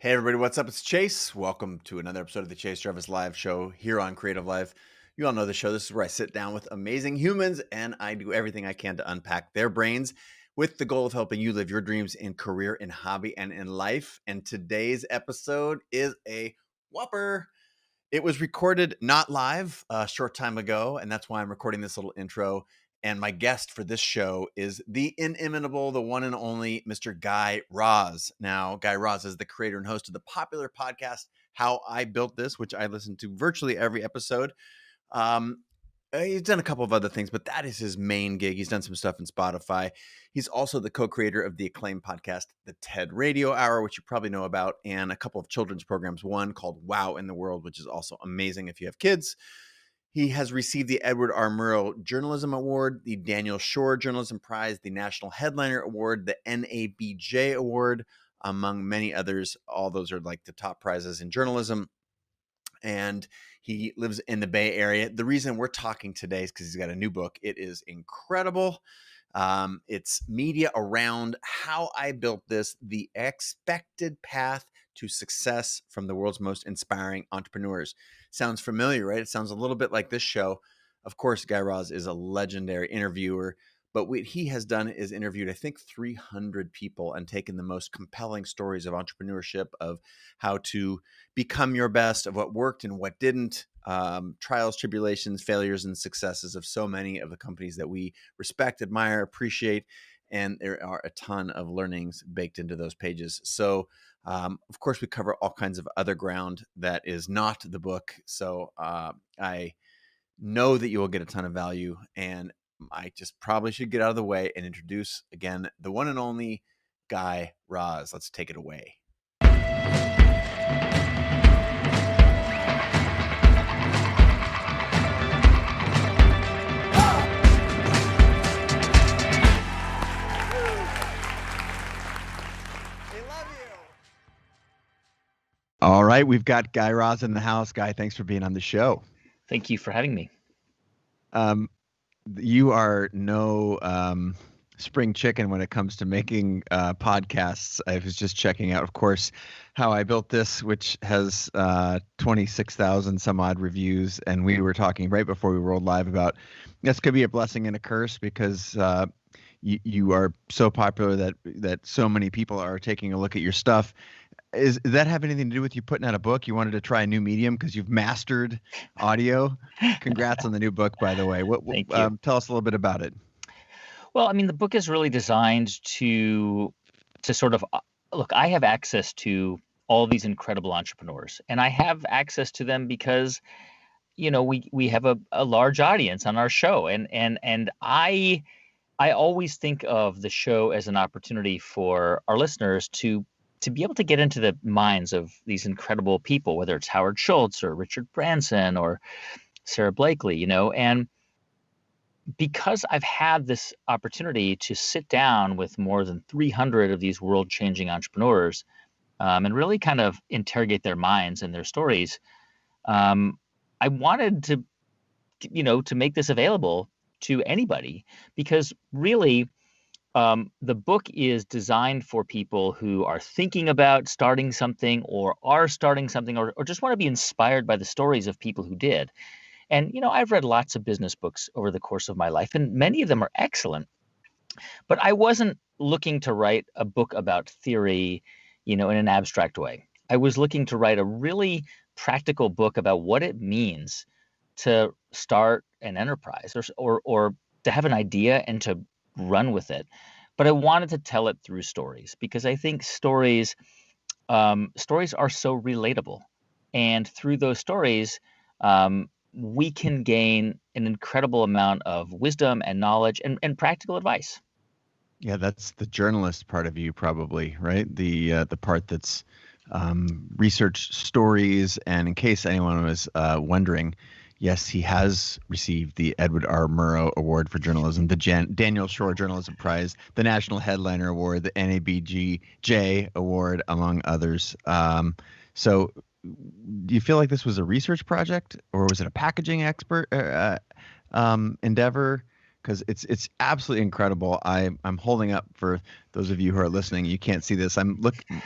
Hey everybody, what's up? It's Chase. Welcome to another episode of the Chase Jarvis Live Show here on CreativeLive. You all know the show. This is where I sit down with amazing humans and I do everything I can to unpack their brains with the goal of helping you live your dreams in career, in hobby, and in life. And today's episode is a whopper. It was recorded not live a short time ago, and that's why I'm recording this little intro. And my guest for this show is the inimitable, the one and only Mr. Guy Raz. Now, Guy Raz is the creator and host of the popular podcast, How I Built This, which I listen to virtually every episode. He's done a couple of other things, but that is his main gig. He's done some stuff in Spotify. He's also the co-creator of the acclaimed podcast, The TED Radio Hour, which you probably know about, and a couple of children's programs, one called Wow in the World, which is also amazing if you have kids. He has received the Edward R. Murrow Journalism Award, the Daniel Schorr Journalism Prize, the National Headliner Award, the NABJ Award, among many others. All those are like the top prizes in journalism. And he lives in the Bay Area. The reason we're talking today is because he's got a new book. It is incredible. It's media around how I built this, the expected path to success from the world's most inspiring entrepreneurs. Sounds familiar, right? It sounds a little bit like this show. Of course, Guy Raz is a legendary interviewer, but what he has done is interviewed, I think, 300 people and taken the most compelling stories of entrepreneurship, of how to become your best, of what worked and what didn't, trials, tribulations, failures, and successes of so many of the companies that we respect, admire, appreciate. And there are a ton of learnings baked into those pages. So, of course, we cover all kinds of other ground that is not the book. So I know that you will get a ton of value, and I just probably should get out of the way and introduce again the one and only Guy Raz. Let's take it away. All right, we've got Guy Raz in the house. Guy, thanks for being on the show. Thank you for having me. You are no spring chicken when it comes to making podcasts. I was just checking out, of course, How I Built This, which has 26,000 some odd reviews. And we were talking right before we rolled live about this could be a blessing and a curse because you are so popular that so many people are taking a look at your stuff. Does that have anything to do with you putting out a book? You wanted to try a new medium because you've mastered audio. Congrats on the new book, by the way. Thank you. Tell us a little bit about it. Well, I mean, the book is really designed to sort of look. I have access to all these incredible entrepreneurs, and I have access to them because, you know, we have a large audience on our show, and I always think of the show as an opportunity for our listeners to be able to get into the minds of these incredible people, whether it's Howard Schultz or Richard Branson or Sarah Blakely, you know, and because I've had this opportunity to sit down with more than 300 of these world-changing entrepreneurs and really kind of interrogate their minds and their stories, I wanted to, you know, to make this available to anybody because really, the book is designed for people who are thinking about starting something or are starting something or just want to be inspired by the stories of people who did. And, you know, I've read lots of business books over the course of my life, and many of them are excellent. But I wasn't looking to write a book about theory, you know, in an abstract way. I was looking to write a really practical book about what it means to start an enterprise or to have an idea and to run with it. But I wanted to tell it through stories because I think stories are so relatable. And through those stories, we can gain an incredible amount of wisdom and knowledge and practical advice. Yeah, that's the journalist part of you probably, right? The part that's research stories. And in case anyone was wondering, yes, he has received the Edward R. Murrow Award for Journalism, the Daniel Schorr Journalism Prize, the National Headliner Award, the NABJ Award, among others. So do you feel like this was a research project or was it a packaging endeavor? because it's absolutely incredible. I'm holding up for those of you who are listening. You can't see this.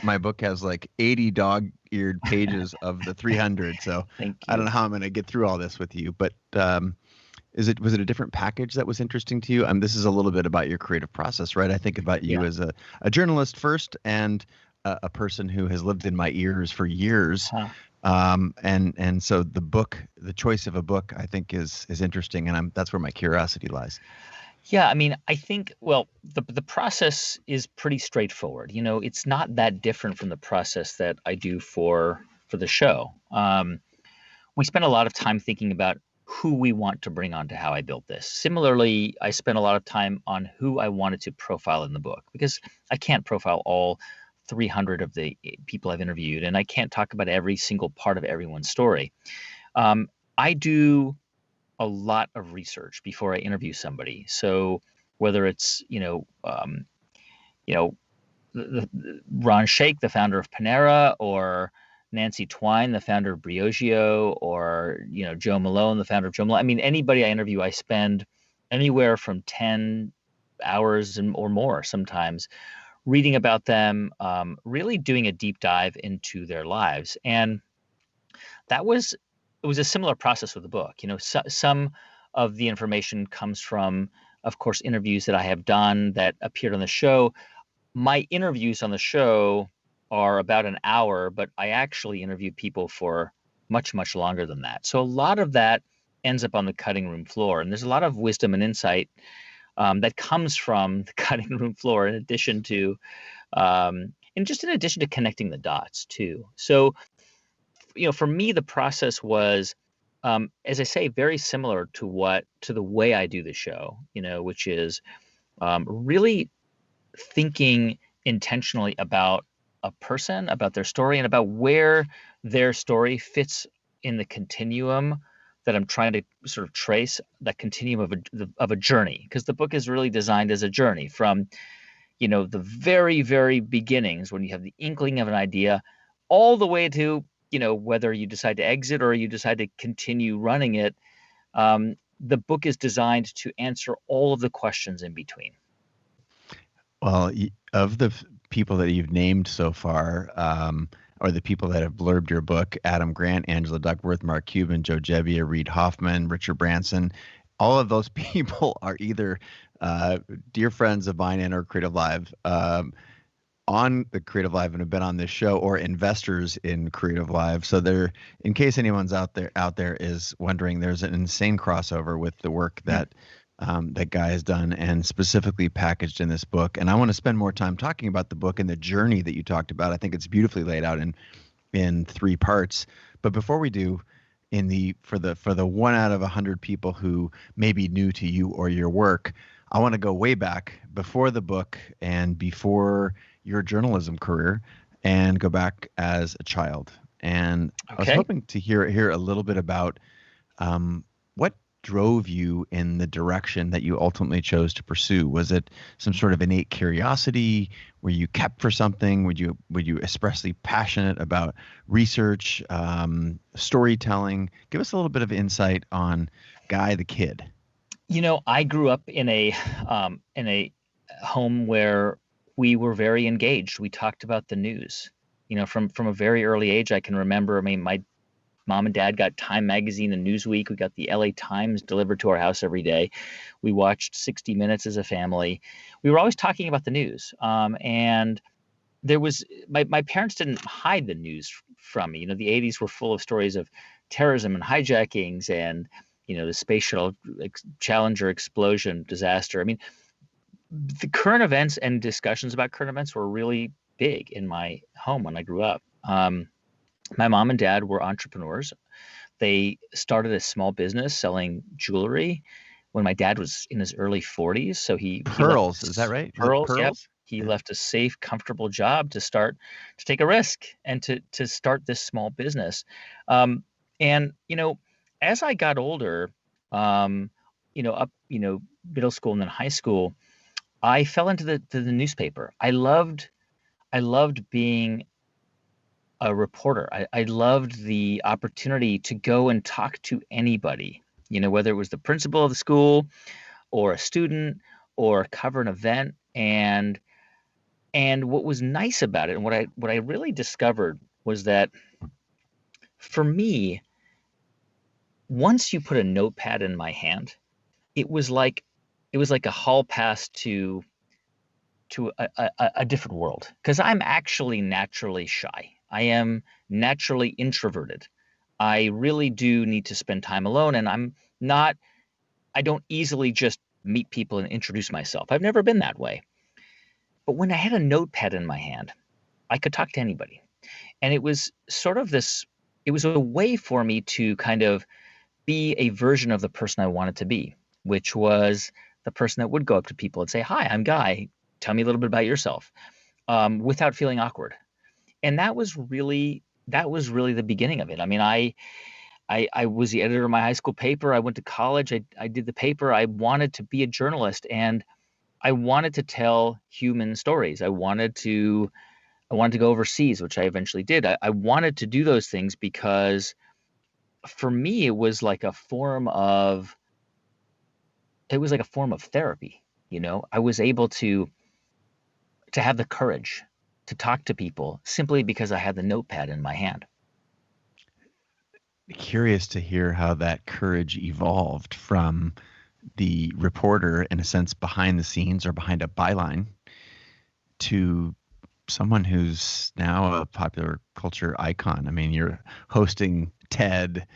My book has like 80 dog-eared pages of the 300. So Thank I don't you. know how I'm going to get through all this with you, but was it a different package that was interesting to you? This is a little bit about your creative process, right? I think about you Yeah. as a journalist first, and a person who has lived in my ears for years. Huh. And so the choice of a book, I think is interesting, and that's where my curiosity lies. Yeah, I mean, I think, well, the process is pretty straightforward. It's not that different from the process that I do for the show. We spent a lot of time thinking about who we want to bring on to How I Built This. Similarly, I spent a lot of time on who I wanted to profile in the book, because I can't profile all 300 of the people I've interviewed, and I can't talk about every single part of everyone's story. I do a lot of research before I interview somebody. So whether it's you know Ron Shaich, the founder of Panera, or Nancy Twine, the founder of Briogeo, or Joe Malone, the founder of Joe Malone. I mean, anybody I interview, I spend anywhere from 10 hours or more sometimes reading about them, really doing a deep dive into their lives. And it was a similar process with the book. Some of the information comes from, of course, interviews that I have done that appeared on the show. My interviews on the show are about an hour, but I actually interview people for much, much longer than that. So a lot of that ends up on the cutting room floor, and there's a lot of wisdom and insight that comes from the cutting room floor, in addition to connecting the dots too. So for me, the process was, as I say, very similar to the way I do the show, which is really thinking intentionally about a person, about their story, and about where their story fits in the continuum that I'm trying to sort of trace, that continuum of a journey, because the book is really designed as a journey from the very, very beginnings, when you have the inkling of an idea, all the way to whether you decide to exit or you decide to continue running it. The book is designed to answer all of the questions in between. Well, of the people that you've named so far, or the people that have blurbed your book, Adam Grant, Angela Duckworth, Mark Cuban, Joe Gebbia, Reed Hoffman, Richard Branson, all of those people are either dear friends of mine and or CreativeLive, on the CreativeLive and have been on this show, or investors in CreativeLive. So in case anyone's out there is wondering, there's an insane crossover with the work that that Guy has done, and specifically packaged in this book. And I want to spend more time talking about the book and the journey that you talked about. I think it's beautifully laid out in 3 parts. But before we do, for the 1 out of 100 people who may be new to you or your work, I want to go way back before the book and before your journalism career, and go back as a child. And I was hoping to hear a little bit about what drove you in the direction that you ultimately chose to pursue. Was it some sort of innate curiosity? Were you kept for something? Were you expressly passionate about research, storytelling? Give us a little bit of insight on Guy the kid. I grew up in a home where we were very engaged. We talked about the news. From a very early age, I can remember. I mean, my mom and dad got Time magazine and Newsweek. We got the LA Times delivered to our house every day. We watched 60 Minutes as a family. We were always talking about the news. And there was my parents didn't hide the news from me. The 80s were full of stories of terrorism and hijackings, and the Space Shuttle Challenger explosion disaster. I mean, the current events and discussions about current events were really big in my home when I grew up. My mom and dad were entrepreneurs. They started a small business selling jewelry when my dad was in his early 40s. So Pearls, is that right? Pearls, Pearls? yep. He left a safe, comfortable job to take a risk and to start this small business. And as I got older, up middle school and then high school, I fell into the newspaper. I loved being a reporter. I loved the opportunity to go and talk to anybody, whether it was the principal of the school or a student or cover an event. And what was nice about it, and what I really discovered was that for me, once you put a notepad in my hand, it was like a hall pass to a different world, because I'm actually naturally shy. I am naturally introverted. I really do need to spend time alone, and I don't easily just meet people and introduce myself. I've never been that way. But when I had a notepad in my hand, I could talk to anybody. And it was sort of it was a way for me to kind of be a version of the person I wanted to be, which was the person that would go up to people and say, "Hi, I'm Guy. Tell me a little bit about yourself," without feeling awkward. And that was really the beginning of it. I mean, I was the editor of my high school paper. I went to college. I did the paper. I wanted to be a journalist, and I wanted to tell human stories. I wanted to go overseas, which I eventually did. I wanted to do those things because for me it was like a form of therapy. I was able to have the courage to talk to people simply because I had the notepad in my hand. Curious to hear how that courage evolved from the reporter, in a sense, behind the scenes or behind a byline, to someone who's now a popular culture icon. I mean, you're hosting TED.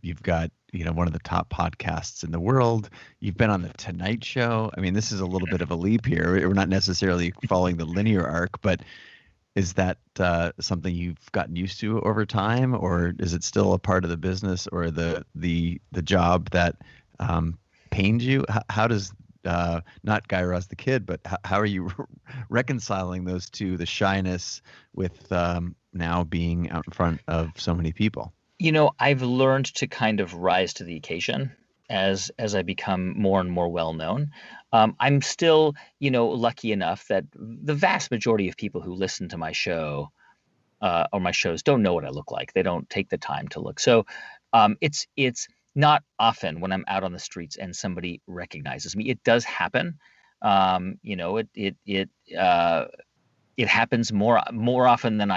You've got, one of the top podcasts in the world. You've been on the Tonight Show. I mean, this is a little bit of a leap here. We're not necessarily following the linear arc, but is that something you've gotten used to over time, or is it still a part of the business or the job that pains you? How does not Guy Raz the kid, but how are you reconciling those two, the shyness with now being out in front of so many people? I've learned to kind of rise to the occasion as I become more and more well known. I'm still, lucky enough that the vast majority of people who listen to my show or my shows don't know what I look like. They don't take the time to look. So it's not often when I'm out on the streets and somebody recognizes me. It does happen. It happens more often than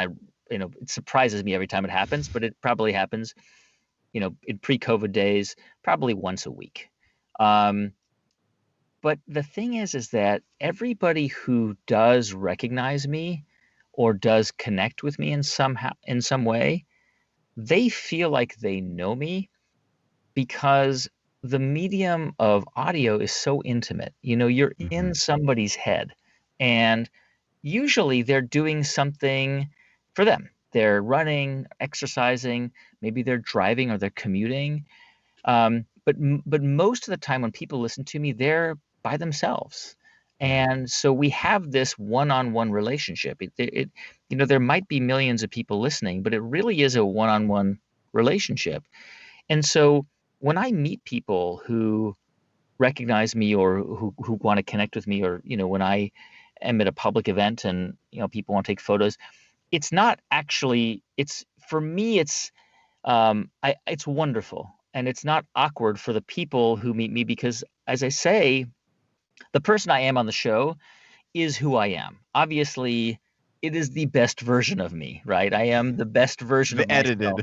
it surprises me every time it happens, but it probably happens, in pre-COVID days, probably once a week. But the thing is that everybody who does recognize me or does connect with me in some way, they feel like they know me because the medium of audio is so intimate. You're in somebody's head, and usually they're doing something for them. They're running, exercising, maybe they're driving or they're commuting. But most of the time when people listen to me, they're by themselves. And so we have this one-on-one relationship. There might be millions of people listening, but it really is a one-on-one relationship. And so when I meet people who recognize me or who want to connect with me, or, when I am at a public event and, people want to take photos, it's not actually, for me, it's wonderful. And it's not awkward for the people who meet me because, as I say, the person I am on the show is who I am. Obviously, it is the best version of me, right? I am the best version of myself edited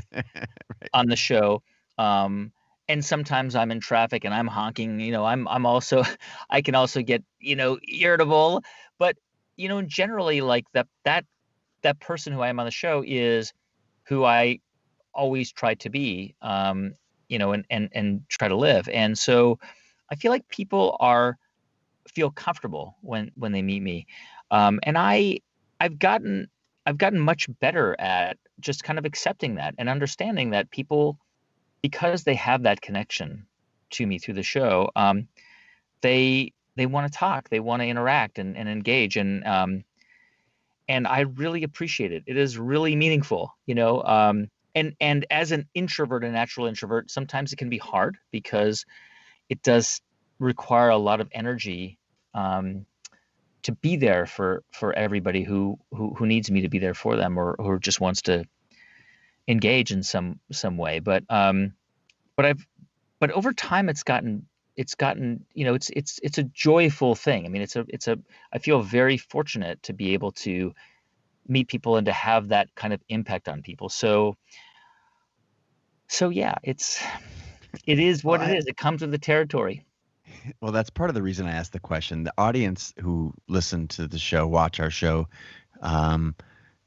on the show. And sometimes I'm in traffic and I'm honking. I'm also, I can also get, irritable. But, generally, like that person who I am on the show is who I always try to be, and try to live. And so I feel like people feel comfortable when they meet me. And I've gotten much better at just kind of accepting that and understanding that people, because they have that connection to me through the show, they want to talk, they want to interact and engage. And I really appreciate it. It is really meaningful, and as an introvert, a natural introvert, sometimes it can be hard because it does require a lot of energy to be there for everybody who needs me to be there for them, or who just wants to engage in some way. But over time, it's gotten it's gotten, it's a joyful thing. I mean, I feel very fortunate to be able to meet people and to have that kind of impact on people. So yeah, it is what it is. It comes with the territory. Well, that's part of the reason I asked the question. The audience who listen to the show, watch our show,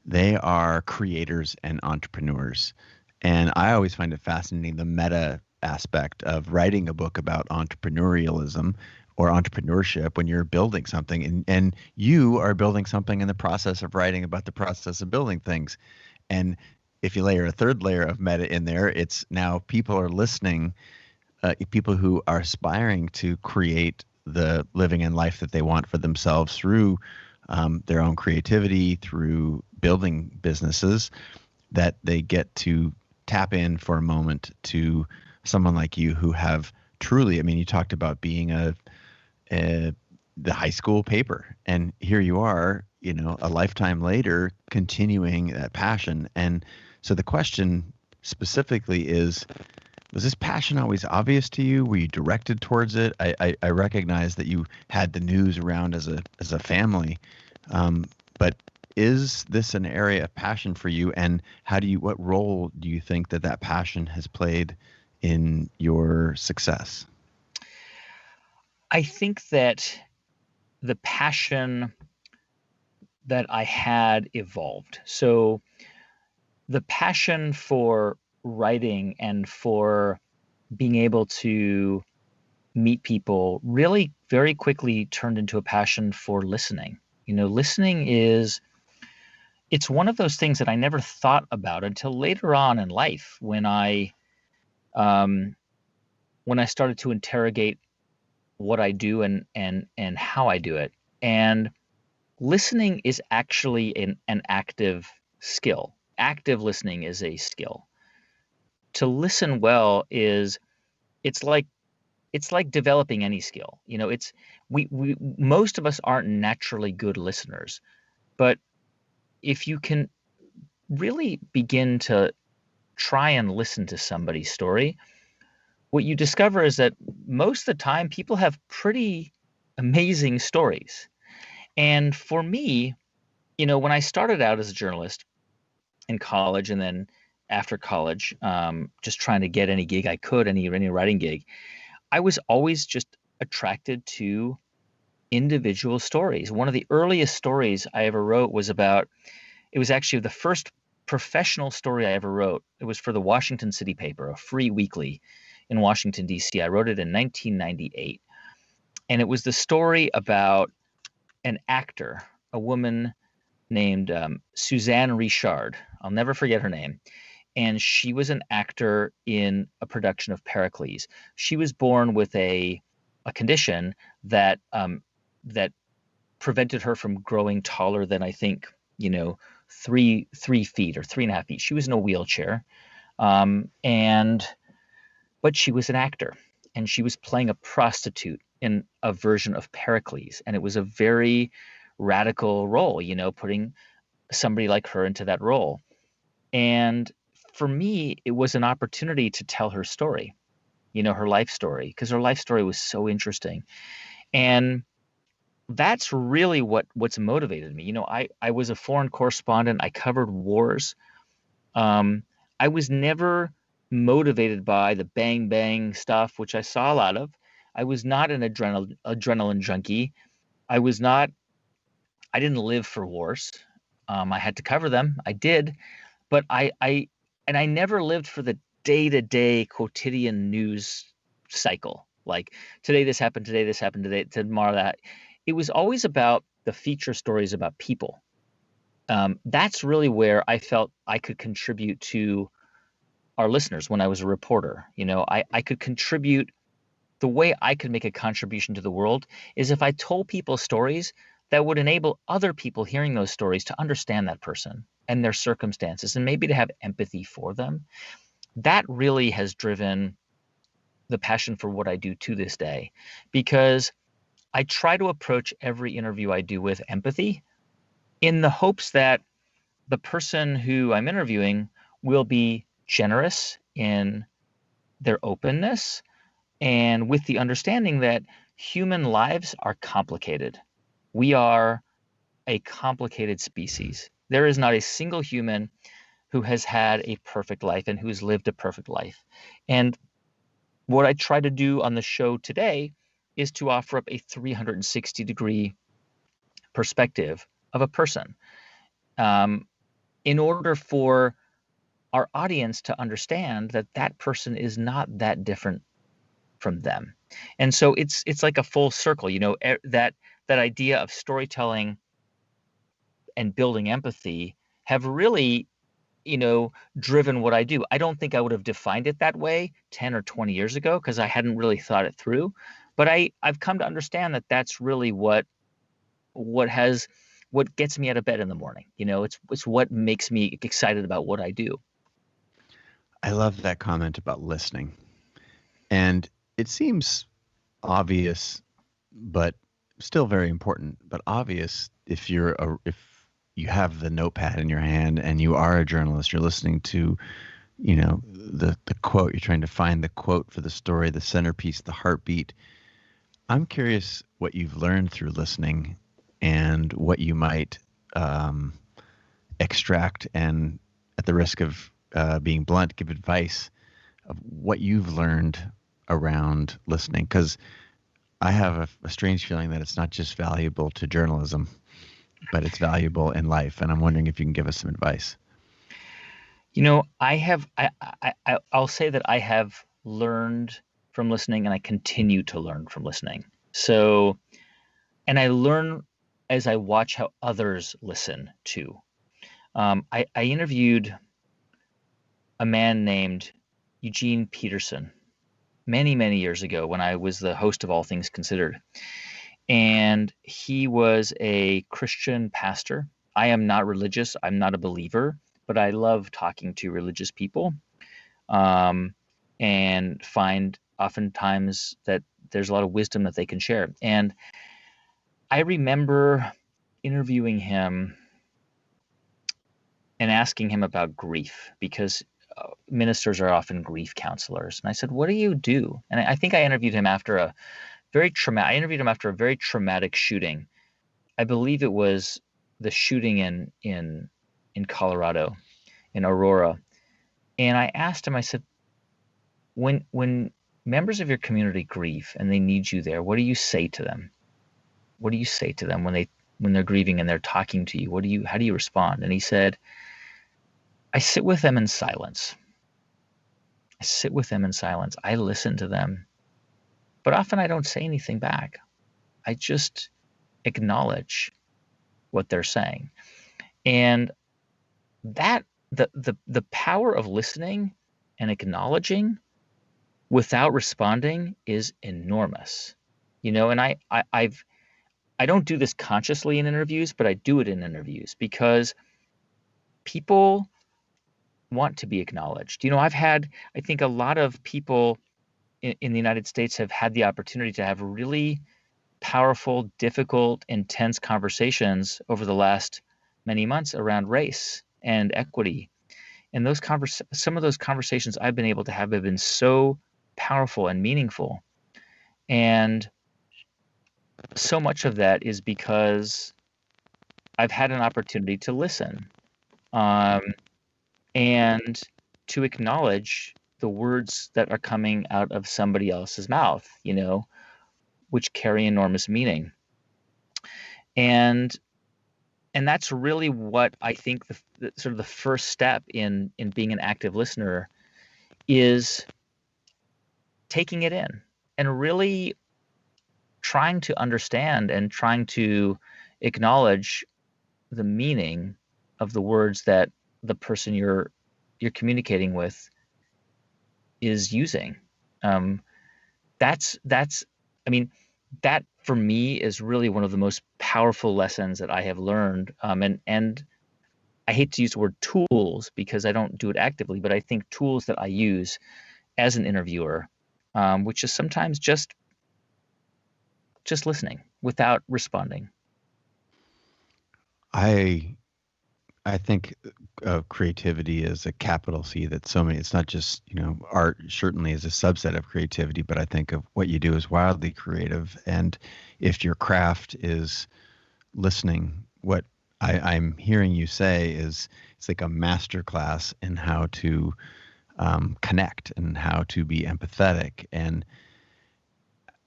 they are creators and entrepreneurs. And I always find it fascinating, the meta aspect of writing a book about entrepreneurialism or entrepreneurship when you're building something. And you are building something in the process of writing about the process of building things. And if you layer a third layer of meta in there, it's now people are listening, people who are aspiring to create the living and life that they want for themselves through their own creativity, through building businesses, that they get to tap in for a moment to someone like you who have truly, I mean, you talked about being the high school paper, and here you are, a lifetime later, continuing that passion. And so the question specifically is, was this passion always obvious to you? Were you directed towards it? I recognize that you had the news around as a family, but is this an area of passion for you? And what role do you think that passion has played in your success? I think that the passion that I had evolved. So the passion for writing and for being able to meet people really very quickly turned into a passion for listening. Listening it's one of those things that I never thought about until later on in life when I started to interrogate what I do and how I do it. And listening is actually an active skill. Active listening is a skill. To listen well it's like developing any skill. We most of us aren't naturally good listeners, but if you can really begin to try and listen to somebody's story, what you discover is that most of the time people have pretty amazing stories. And for me, when I started out as a journalist in college and then after college, just trying to get any gig I could, any writing gig, I was always just attracted to individual stories. One of the earliest stories I ever wrote it was actually the first professional story I ever wrote. It was for the Washington City paper, a free weekly in Washington, D.C. I wrote it in 1998. And it was the story about an actor, a woman named Suzanne Richard. I'll never forget her name. And she was an actor in a production of Pericles. She was born with a condition that prevented her from growing taller than, I think, 3 feet or 3.5 feet. She was in a wheelchair, but she was an actor, and she was playing a prostitute in a version of Pericles, and it was a very radical role, putting somebody like her into that role. And for me, it was an opportunity to tell her story, her life story, because her life story was so interesting. And that's really what's motivated me. I was a foreign correspondent. I covered wars. I was never motivated by the bang bang stuff, which I saw a lot of. I was not an adrenaline junkie. I didn't live for wars. I had to cover them. I did, but I never lived for the day-to-day quotidian news cycle. Like today this happened, today tomorrow that. It was always about the feature stories about people. That's really where I felt I could contribute to our listeners when I was a reporter. I could contribute. The way I could make a contribution to the world is if I told people stories that would enable other people hearing those stories to understand that person and their circumstances and maybe to have empathy for them. That really has driven the passion for what I do to this day, because I try to approach every interview I do with empathy in the hopes that the person who I'm interviewing will be generous in their openness, and with the understanding that human lives are complicated. We are a complicated species. There is not a single human who has had a perfect life and who's lived a perfect life. And what I try to do on the show today is to offer up a 360-degree perspective of a person, in order for our audience to understand that that person is not that different from them. And so it's like a full circle, that idea of storytelling and building empathy have really, driven what I do. I don't think I would have defined it that way 10 or 20 years ago because I hadn't really thought it through. But I've come to understand that that's really what gets me out of bed in the morning. It's what makes me excited about what I do. I love that comment about listening. And it seems obvious, but still very important, but obvious if you have the notepad in your hand and you are a journalist, you're listening to, the quote, you're trying to find the quote for the story, the centerpiece, the heartbeat. I'm curious what you've learned through listening and what you might extract, and at the risk of being blunt, give advice of what you've learned around listening. Because I have a strange feeling that it's not just valuable to journalism, but it's valuable in life. And I'm wondering if you can give us some advice. I'll say that I have learned from listening, and I continue to learn from listening. So, and I learn as I watch how others listen too. I interviewed a man named Eugene Peterson many, many years ago when I was the host of All Things Considered. And he was a Christian pastor. I am not religious. I'm not a believer, but I love talking to religious people, and find oftentimes that there's a lot of wisdom that they can share. And I remember interviewing him and asking him about grief, because ministers are often grief counselors. And I said, what do you do? And I think I interviewed him after a very traumatic shooting. I believe it was the shooting in Colorado, in Aurora. And I asked him, I said, when members of your community grieve and they need you there, what do you say to them? What do you say to them when they're grieving and they're talking to you? How do you respond? And he said, I sit with them in silence. I listen to them, but often I don't say anything back. I just acknowledge what they're saying. And that the power of listening and acknowledging without responding is enormous. And I don't do this consciously in interviews, but I do it in interviews because people want to be acknowledged. I think a lot of people in the United States have had the opportunity to have really powerful, difficult, intense conversations over the last many months around race and equity. And some of those conversations I've been able to have been so powerful and meaningful. And so much of that is because I've had an opportunity to listen, and to acknowledge the words that are coming out of somebody else's mouth, which carry enormous meaning. And that's really what I think the sort of the first step in being an active listener is taking it in and really trying to understand and trying to acknowledge the meaning of the words that the person you're communicating with is using. That for me is really one of the most powerful lessons that I have learned. And I hate to use the word tools because I don't do it actively, but I think tools that I use as an interviewer, which is sometimes just listening without responding. I I think creativity is a capital C that so many, it's not just, art certainly is a subset of creativity, but I think of what you do is wildly creative. And if your craft is listening, what I'm hearing you say is it's like a master class in how to connect and how to be empathetic. And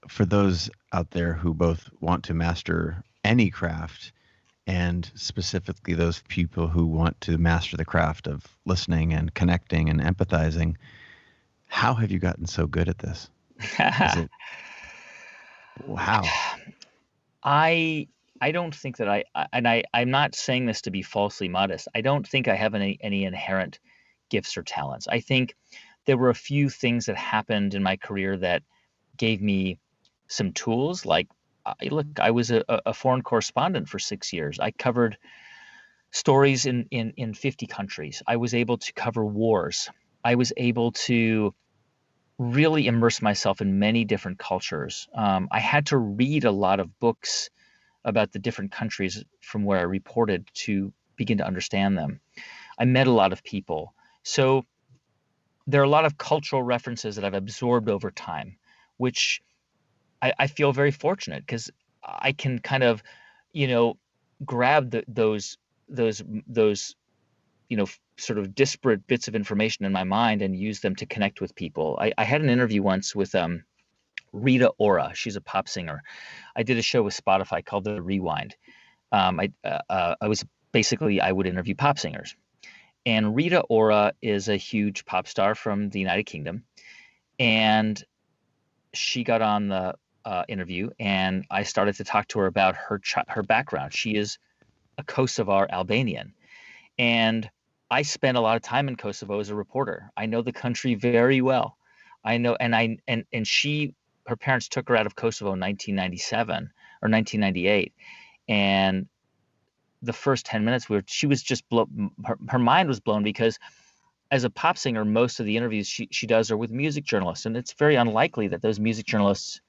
for those out there who both want to master any craft and specifically those people who want to master the craft of listening and connecting and empathizing, how have you gotten so good at this? Wow. I don't think that I'm not saying this to be falsely modest. I don't think I have any inherent gifts or talents. I think there were a few things that happened in my career that gave me some tools. Like, look, I was a foreign correspondent for 6 years. I covered stories in 50 countries. I was able to cover wars. I was able to really immerse myself in many different cultures. I had to read a lot of books about the different countries from where I reported to begin to understand them. I met a lot of people. So there are a lot of cultural references that I've absorbed over time, which I feel very fortunate because I can kind of, grab those sort of disparate bits of information in my mind and use them to connect with people. I had an interview once with Rita Ora. She's a pop singer. I did a show with Spotify called The Rewind. I would interview pop singers. And Rita Ora is a huge pop star from the United Kingdom. And she got on the interview, and I started to talk to her about her background. She is a Kosovar Albanian. And I spent a lot of time in Kosovo as a reporter. I know the country very well. I know, and her parents took her out of Kosovo in 1997 or 1998. And the first 10 minutes she was just her mind was blown, because as a pop singer, most of the interviews she does are with music journalists, and it's very unlikely that those music journalists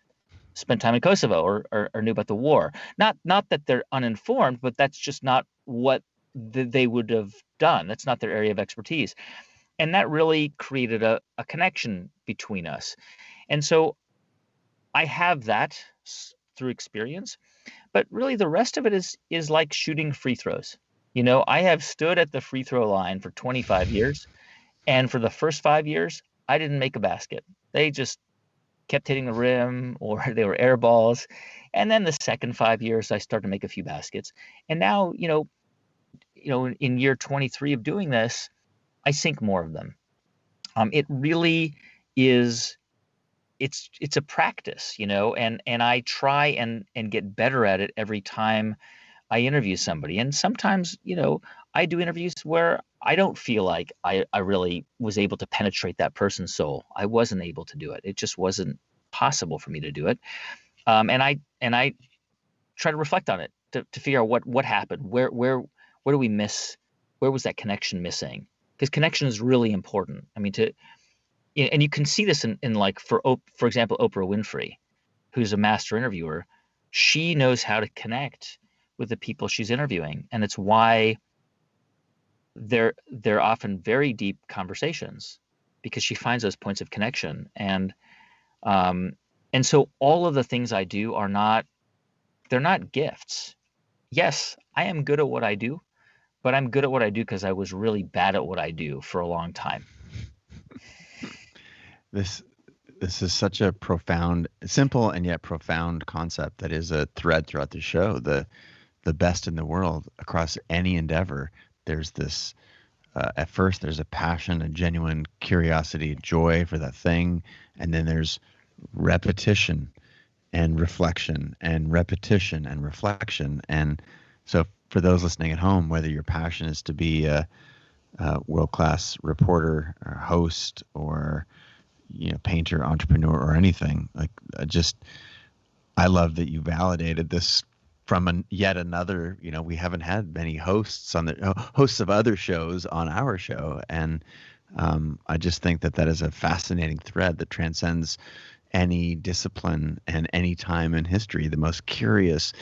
spent time in Kosovo or knew about the war. Not that they're uninformed, but that's just not what they would have done. That's not their area of expertise. And that really created a connection between us. And so I have that through experience, but really the rest of it is like shooting free throws. I have stood at the free throw line for 25 years, and for the first 5 years, I didn't make a basket. They just kept hitting the rim, or they were air balls. And then the second 5 years, I started to make a few baskets. And now, in year 23 of doing this, I sink more of them. It really is. It's a practice, and I try and get better at it every time I interview somebody. And sometimes, I do interviews where I don't feel like I really was able to penetrate that person's soul. I wasn't able to do it. It just wasn't possible for me to do it. And I try to reflect on it to figure out what happened. Where do we miss? Where was that connection missing? Because connection is really important. I mean, and you can see this in like, for example, Oprah Winfrey, who's a master interviewer. She knows how to connect with the people she's interviewing, and it's why they're often very deep conversations, because she finds those points of connection. And so all of the things I do they're not gifts. Yes, I am good at what I do, but I'm good at what I do because I was really bad at what I do for a long time. This is such a profound, simple and yet profound concept that is a thread throughout the show. The best in the world across any endeavor, there's this, at first there's a passion, a genuine curiosity, joy for that thing. And then there's repetition and reflection and repetition and reflection. And so for those listening at home, whether your passion is to be a world-class reporter or host or painter, entrepreneur, or anything, like, I love that you validated this from yet another. We haven't had many hosts of other shows on our show, and I just think that is a fascinating thread that transcends any discipline and any time in history. The most curious,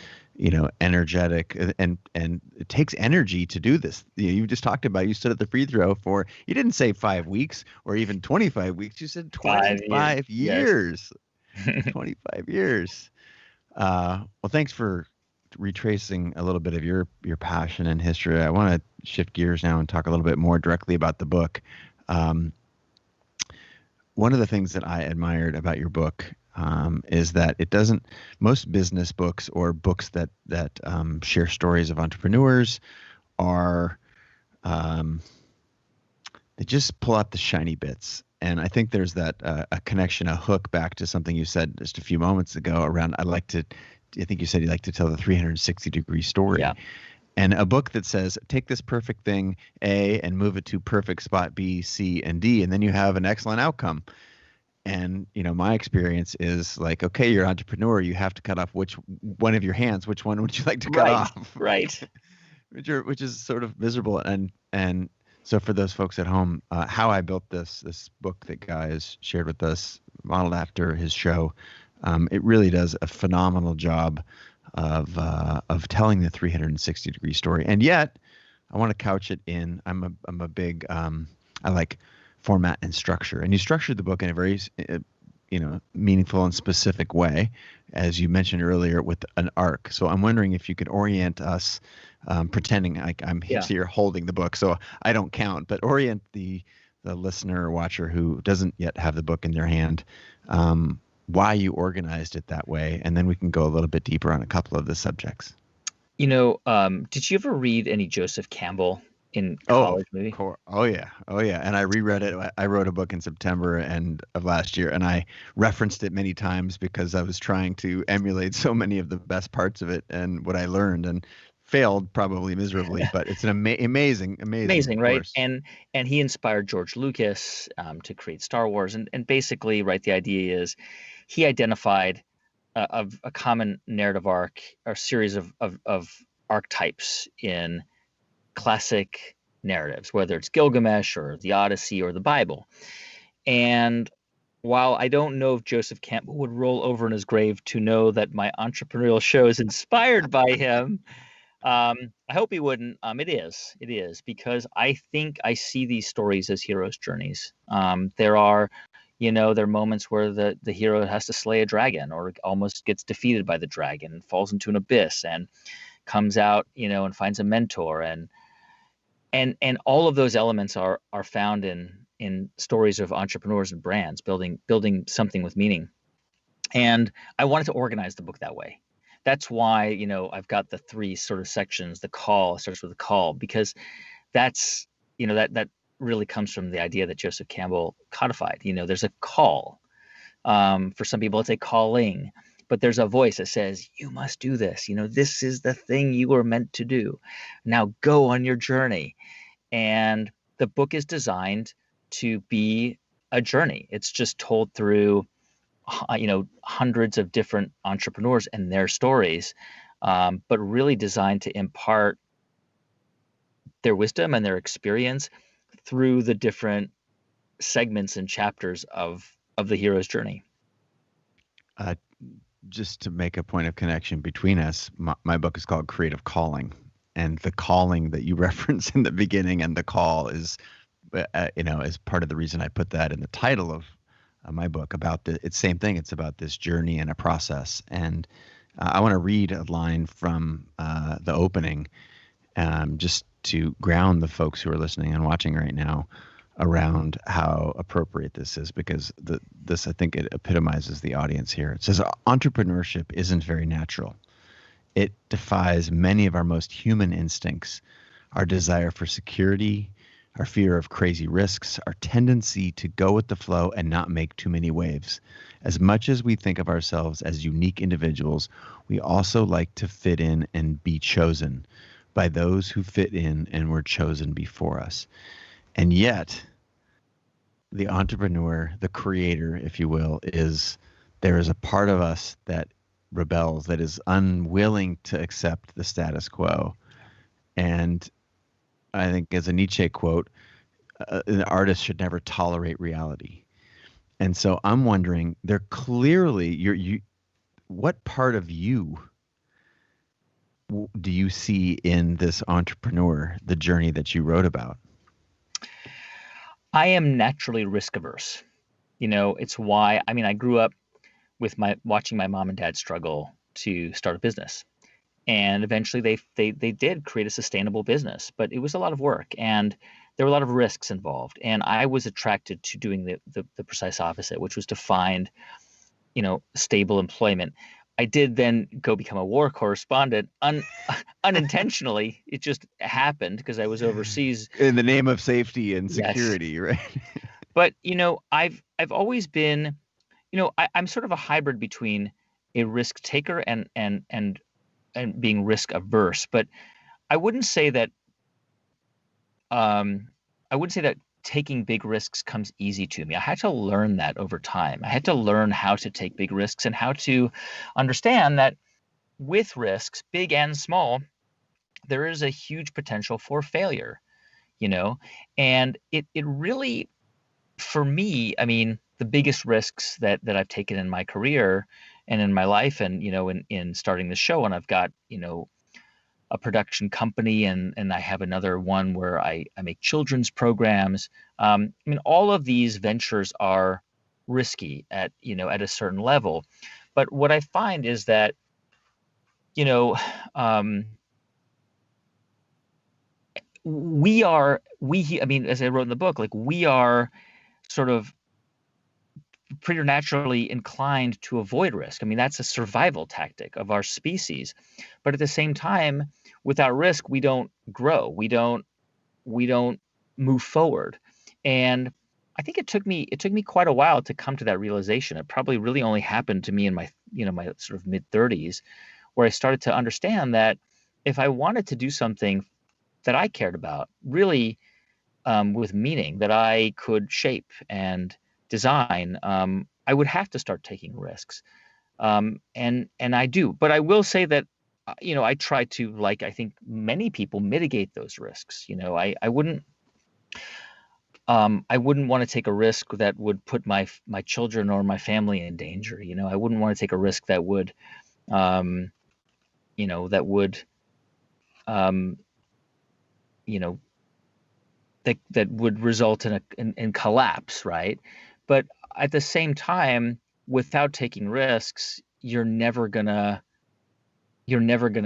energetic, and it takes energy to do this. You just talked about, you stood at the free throw for, you didn't say 5 weeks or even 25 weeks. You said 25 years. Yes. 25 years. Well, thanks for retracing a little bit of your passion and history. I want to shift gears now and talk a little bit more directly about the book. One of the things that I admired about your book is that it doesn't, most business books or books that share stories of entrepreneurs are, they just pull out the shiny bits. And I think there's that a connection, a hook back to something you said just a few moments ago around, I think you said you like to tell the 360-degree story. Yeah. And a book that says, take this perfect thing, A, and move it to perfect spot B, C, and D, and then you have an excellent outcome. And, my experience is like, okay, you're an entrepreneur. You have to cut off which one of your hands. Which one would you like to cut off? Right. which is sort of miserable. And so for those folks at home, how I built this book that Guy has shared with us, modeled after his show, it really does a phenomenal job of telling the 360-degree story. And yet, I want to couch it in. I'm a big I like format and structure, and you structured the book in a very meaningful and specific way, as you mentioned earlier, with an arc. So I'm wondering if you could orient us, pretending like I'm here holding the book, so I don't count, but orient the listener or watcher who doesn't yet have the book in their hand, why you organized it that way, and then we can go a little bit deeper on a couple of the subjects. Did you ever read any Joseph Campbell in college, maybe? Oh yeah. And I reread it. I wrote a book in September of last year, and I referenced it many times because I was trying to emulate so many of the best parts of it and what I learned, and failed probably miserably, but it's an amazing, right? course. And he inspired George Lucas to create Star Wars, and basically, right, the idea is he identified a common narrative arc, or series of archetypes in classic narratives, whether it's Gilgamesh or the Odyssey or the Bible. And while I don't know if Joseph Campbell would roll over in his grave to know that my entrepreneurial show is inspired by him, I hope he wouldn't. It is because I think I see these stories as heroes' journeys. There are moments where the hero has to slay a dragon, or almost gets defeated by the dragon, falls into an abyss, and comes out, and finds a mentor, and all of those elements are found in stories of entrepreneurs and brands building something with meaning. And I wanted to organize the book that way. That's why, I've got the 3 sort of sections. The call starts with the call, because that's, that really comes from the idea that Joseph Campbell codified. There's a call. For some people, it's a calling, but there's a voice that says, you must do this. This is the thing you were meant to do. Now go on your journey. And the book is designed to be a journey. It's just told through, hundreds of different entrepreneurs and their stories, but really designed to impart their wisdom and their experience through the different segments and chapters of the hero's journey. Just to make a point of connection between us, my book is called Creative Calling, and the calling that you reference in the beginning and the call is, is part of the reason I put that in the title of my book. About it's same thing. It's about this journey and a process. And I want to read a line from the opening, just to ground the folks who are listening and watching right now around how appropriate this is, because this, I think, it epitomizes the audience here. It says, entrepreneurship isn't very natural. It defies many of our most human instincts, our desire for security, our fear of crazy risks, our tendency to go with the flow and not make too many waves. As much as we think of ourselves as unique individuals, we also like to fit in and be chosen by those who fit in and were chosen before us. And yet, the entrepreneur, the creator, if you will, there is a part of us that rebels, that is unwilling to accept the status quo. And I think, as a Nietzsche quote, an artist should never tolerate reality. And so I'm wondering, there clearly, what part of you do you see in this entrepreneur, the journey that you wrote about? I am naturally risk averse. It's why, I grew up with watching my mom and dad struggle to start a business. And eventually they did create a sustainable business, but it was a lot of work and there were a lot of risks involved. And I was attracted to doing the precise opposite, which was to find, stable employment. I did then go become a war correspondent unintentionally. It just happened because I was overseas. In the name of safety and Yes. security, right? But, I've always been, I'm sort of a hybrid between a risk taker and being risk averse. But I wouldn't say that taking big risks comes easy to me. I had to learn that over time. I had to learn how to take big risks and how to understand that with risks, big and small, there is a huge potential for failure, and it really, for me, the biggest risks that I've taken in my career and in my life and, in starting the show, and I've got, a production company and I have another one where I make children's programs. All of these ventures are risky at a certain level. But what I find is that, as I wrote in the book, like we are sort of preternaturally inclined to avoid risk. That's a survival tactic of our species. But at the same time, without risk, we don't grow. We don't move forward. And I think it took me quite a while to come to that realization. It probably really only happened to me in my my sort of mid-30s, where I started to understand that if I wanted to do something that I cared about, really with meaning that I could shape and design, I would have to start taking risks. And I do. But I will say that I try to, like I think many people, mitigate those risks. I wouldn't want to take a risk that would put my children or my family in danger. I wouldn't want to take a risk that would um, that would that would result in collapse, right? But at the same time, without taking risks, you're never gonna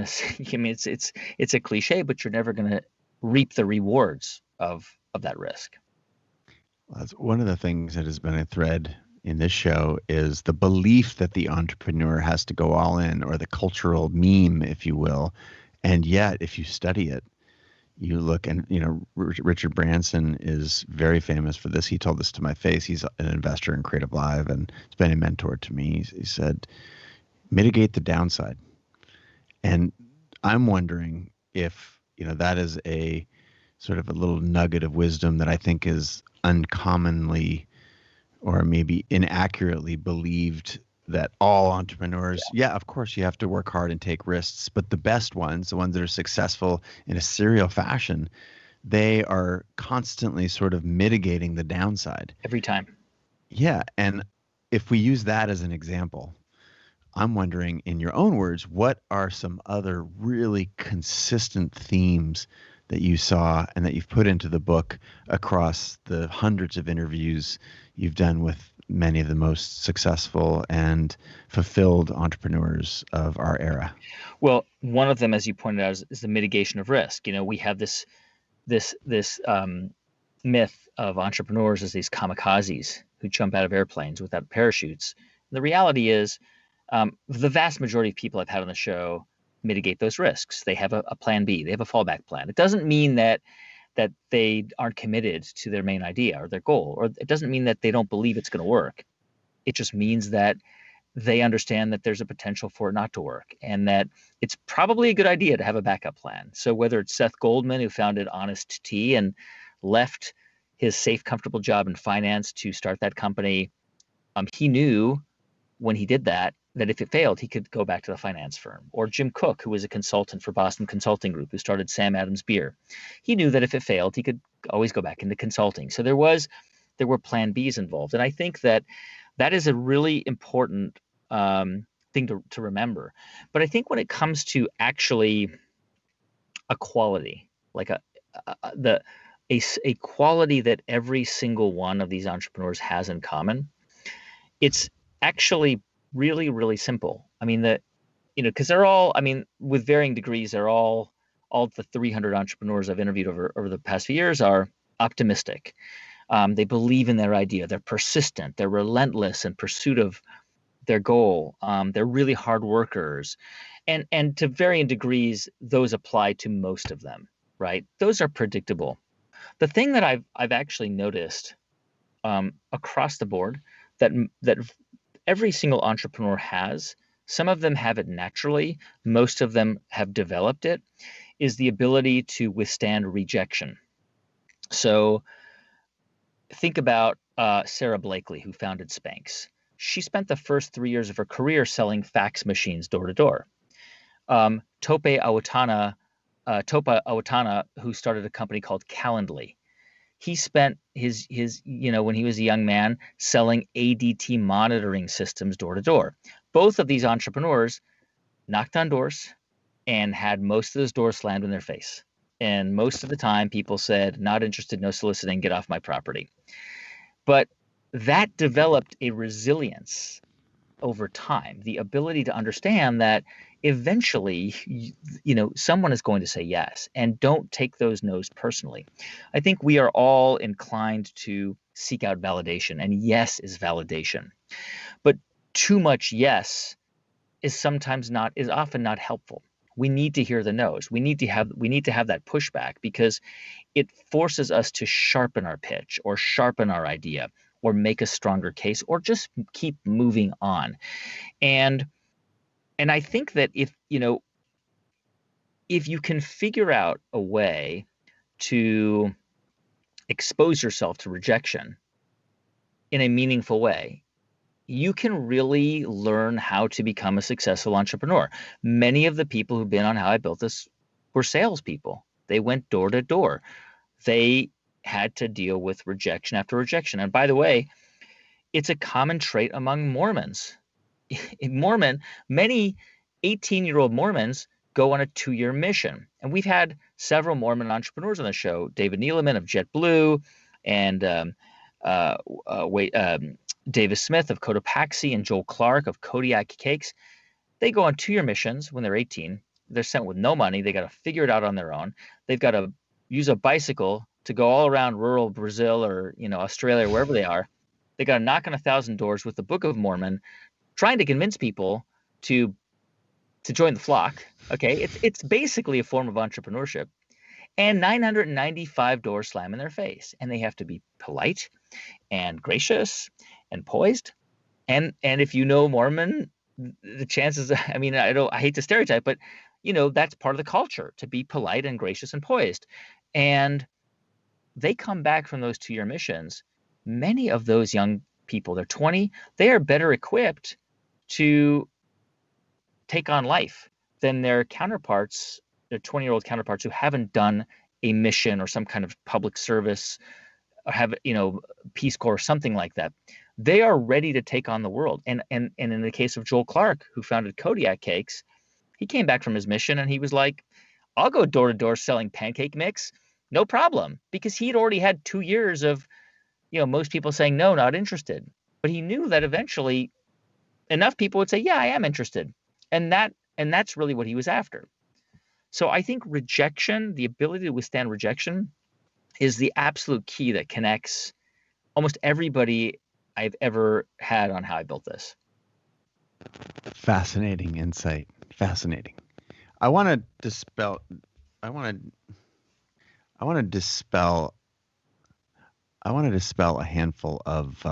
see. It's a cliche, but you're never gonna reap the rewards of that risk. Well, that's one of the things that has been a thread in this show is the belief that the entrepreneur has to go all in, or the cultural meme, if you will. And yet, if you study it, you look and, Richard Branson is very famous for this. He told this to my face. He's an investor in CreativeLive and he's been a mentor to me. He said, mitigate the downside. And I'm wondering if, that is a sort of a little nugget of wisdom that I think is uncommonly or maybe inaccurately believed, that all entrepreneurs, of course you have to work hard and take risks, but the best ones, the ones that are successful in a serial fashion, they are constantly sort of mitigating the downside. Every time. Yeah. And if we use that as an example, I'm wondering, in your own words, what are some other really consistent themes that you saw and that you've put into the book across the hundreds of interviews you've done with many of the most successful and fulfilled entrepreneurs of our era? Well, one of them, as you pointed out, is the mitigation of risk. We have this myth of entrepreneurs as these kamikazes who jump out of airplanes without parachutes. The reality is, the vast majority of people I've had on the show mitigate those risks. They have a plan B. They have a fallback plan. It doesn't mean that they aren't committed to their main idea or their goal, or it doesn't mean that they don't believe it's going to work. It just means that they understand that there's a potential for it not to work, and that it's probably a good idea to have a backup plan. So whether it's Seth Goldman, who founded Honest Tea and left his safe, comfortable job in finance to start that company, he knew when he did that if it failed, he could go back to the finance firm. Or Jim Cook, who was a consultant for Boston Consulting Group, who started Sam Adams Beer. He knew that if it failed, he could always go back into consulting. So there were plan Bs involved. And I think that is a really important thing to remember. But I think when it comes to actually a quality, like a quality that every single one of these entrepreneurs has in common, it's actually really, really simple. I mean, because they're all, I mean, with varying degrees, they're all the 300 entrepreneurs I've interviewed over the past few years are optimistic. They believe in their idea. They're persistent. They're relentless in pursuit of their goal. They're really hard workers. And to varying degrees, those apply to most of them, right? Those are predictable. The thing that I've actually noticed across the board that every single entrepreneur has, some of them have it naturally, most of them have developed it, is the ability to withstand rejection. So think about Sarah Blakely, who founded Spanx. She spent the first 3 years of her career selling fax machines door to door. Topa Awatana, who started a company called Calendly, he spent his when he was a young man selling ADT monitoring systems door to door. Both of these entrepreneurs knocked on doors and had most of those doors slammed in their face. And most of the time people said, not interested, no soliciting, get off my property. But that developed a resilience over time, the ability to understand that eventually, someone is going to say yes, and don't take those no's personally. I think we are all inclined to seek out validation, and yes is validation. But too much yes is often not helpful. We need to hear the no's. We need to have that pushback, because it forces us to sharpen our pitch or sharpen our idea or make a stronger case or just keep moving on. And I think that if you can figure out a way to expose yourself to rejection in a meaningful way, you can really learn how to become a successful entrepreneur. Many of the people who've been on How I Built This were salespeople. They went door to door. They had to deal with rejection after rejection. And by the way, it's a common trait among Mormons. Many 18-year-old Mormons go on a 2-year mission. And we've had several Mormon entrepreneurs on the show, David Nieman of JetBlue and Davis Smith of Cotopaxi and Joel Clark of Kodiak Cakes. They go on 2-year missions when they're 18. They're sent with no money. They got to figure it out on their own. They've got to use a bicycle to go all around rural Brazil or Australia or wherever they are. They got to knock on 1,000 doors with the Book of Mormon, trying to convince people to join the flock. Okay, it's basically a form of entrepreneurship. And 995 doors slam in their face, and they have to be polite and gracious and poised. And if you know Mormon, the chances, I hate to stereotype, but that's part of the culture, to be polite and gracious and poised. And they come back from those 2-year missions. Many of those young people, they're 20, they are better equipped to take on life than their counterparts, their 20-year-old counterparts who haven't done a mission or some kind of public service or have, Peace Corps or something like that. They are ready to take on the world. And in the case of Joel Clark, who founded Kodiak Cakes, he came back from his mission and he was like, I'll go door to door selling pancake mix, no problem, because he'd already had 2 years of, most people saying no, not interested. But he knew that eventually enough people would say, yeah, I am interested. And that's really what he was after. So I think rejection, the ability to withstand rejection, is the absolute key that connects almost everybody I've ever had on How I Built This. Fascinating insight. Fascinating. I want to dispel a handful of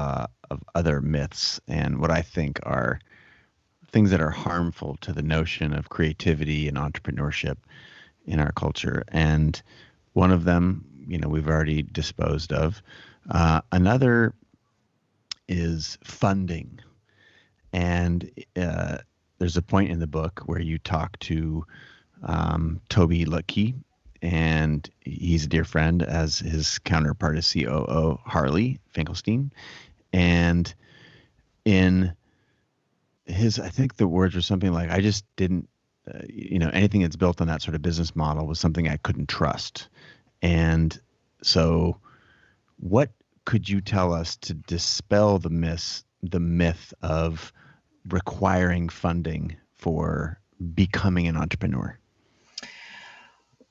other myths and what I think are things that are harmful to the notion of creativity and entrepreneurship in our culture. And one of them, we've already disposed of. Another is funding. And there's a point in the book where you talk to Toby Lutke, and he's a dear friend, as his counterpart is COO Harley Finkelstein. And in I think the words were something like, I just didn't, anything that's built on that sort of business model was something I couldn't trust. And so what could you tell us to dispel the myth of requiring funding for becoming an entrepreneur?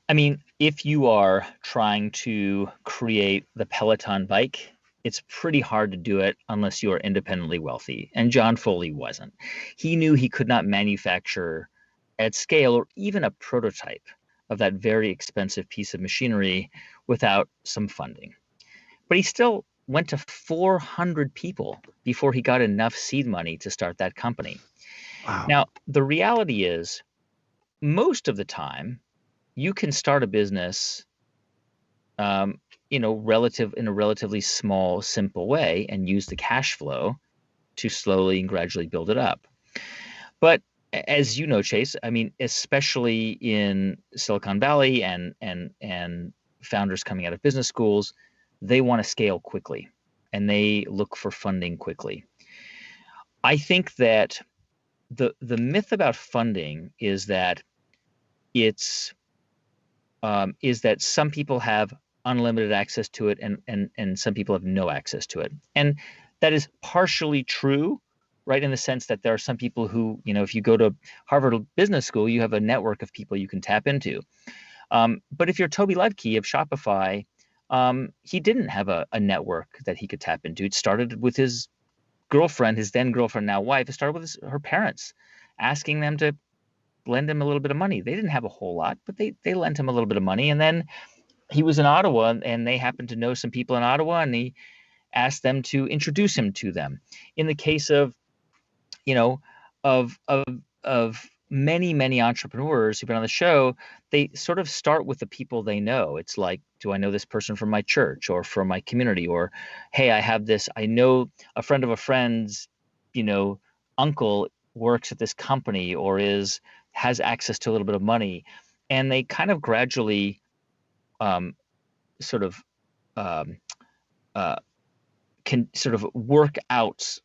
I mean, if you are trying to create the Peloton bike, it's pretty hard to do it unless you are independently wealthy. And John Foley wasn't. He knew he could not manufacture at scale or even a prototype of that very expensive piece of machinery without some funding. But he still went to 400 people before he got enough seed money to start that company. Wow. Now, the reality is, most of the time, you can start a business, in a relatively small, simple way and use the cash flow to slowly and gradually build it up. But as you know, Chase, I mean, especially in Silicon Valley and founders coming out of business schools, they want to scale quickly and they look for funding quickly. I think that the myth about funding is that some people have unlimited access to it and some people have no access to it. And that is partially true, right? In the sense that there are some people who, if you go to Harvard Business School, you have a network of people you can tap into. But if you're Toby Ledke of Shopify, he didn't have a network that he could tap into. It started with his girlfriend, his then girlfriend, now wife. It started with her parents, asking them to lend him a little bit of money. They didn't have a whole lot, but they lent him a little bit of money. And then he was in Ottawa and they happened to know some people in Ottawa and he asked them to introduce him to them. In the case of, of many entrepreneurs who've been on the show, they sort of start with the people they know. It's like, do I know this person from my church or from my community? Or, hey, I know a friend of a friend's, uncle works at this company or has access to a little bit of money. And they kind of gradually can sort of work out,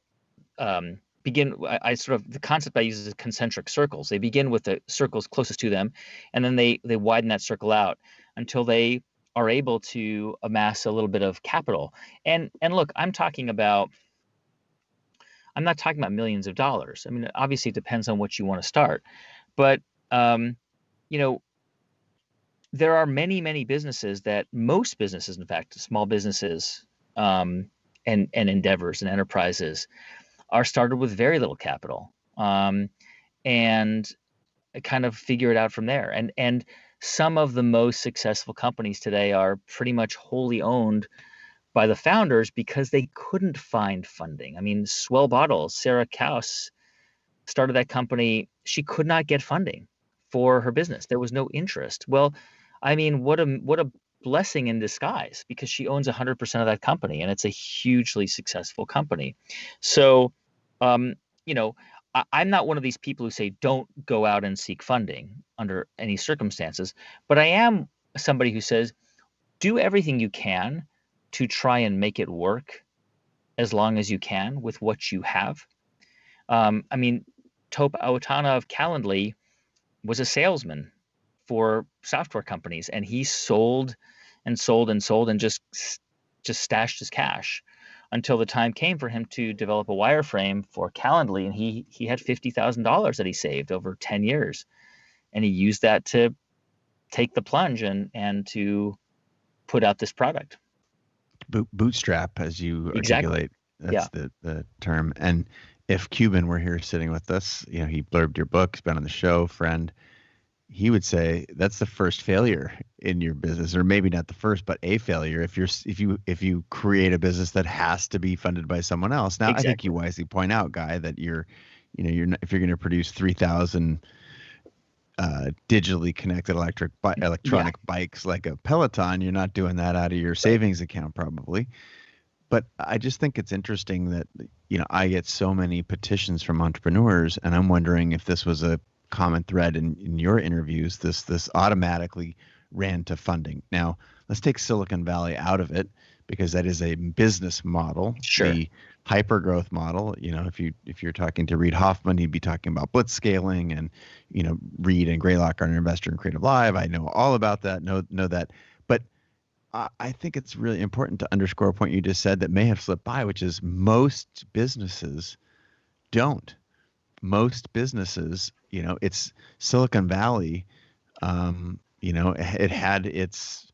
the concept I use is concentric circles. They begin with the circles closest to them, and then they widen that circle out until they are able to amass a little bit of capital. And look, I'm not talking about millions of dollars. I mean, obviously it depends on what you want to start, but there are many businesses most businesses, in fact, small businesses and endeavors and enterprises are started with very little capital and kind of figure it out from there. And some of the most successful companies today are pretty much wholly owned by the founders because they couldn't find funding. I mean, Swell Bottles, Sarah Kaus started that company. She could not get funding for her business. There was no interest. Well, I mean, what a blessing in disguise, because she owns 100% of that company and it's a hugely successful company. So, I'm not one of these people who say don't go out and seek funding under any circumstances, but I am somebody who says do everything you can to try and make it work as long as you can with what you have. I mean, Tope Awotona of Calendly was a salesman for software companies, and he sold and just stashed his cash until the time came for him to develop a wireframe for Calendly, and he had $50,000 that he saved over 10 years, and he used that to take the plunge and to put out this product. Bootstrap, as you articulate, that's the term. And if Cuban were here sitting with us, he blurbed your book, he's been on the show, friend. He would say that's the first failure in your business, or maybe not the first, but a failure if you create a business that has to be funded by someone else. Now, exactly. I think you wisely point out, Guy, that you're not, if you're going to produce 3,000 digitally connected electronic bikes like a Peloton, you're not doing that out of your savings account probably. But I just think it's interesting that I get so many petitions from entrepreneurs, and I'm wondering if this was a common thread in your interviews. This automatically ran to funding. Now let's take Silicon Valley out of it, because that is a business model. Sure. The hyper growth model, if you're talking to Reid Hoffman, he'd be talking about blitz scaling, and Reid and Greylock are an investor in CreativeLive. I know all about that. Know that, but I think it's really important to underscore a point you just said that may have slipped by, which is most businesses don't. Most businesses, it's Silicon Valley. It had its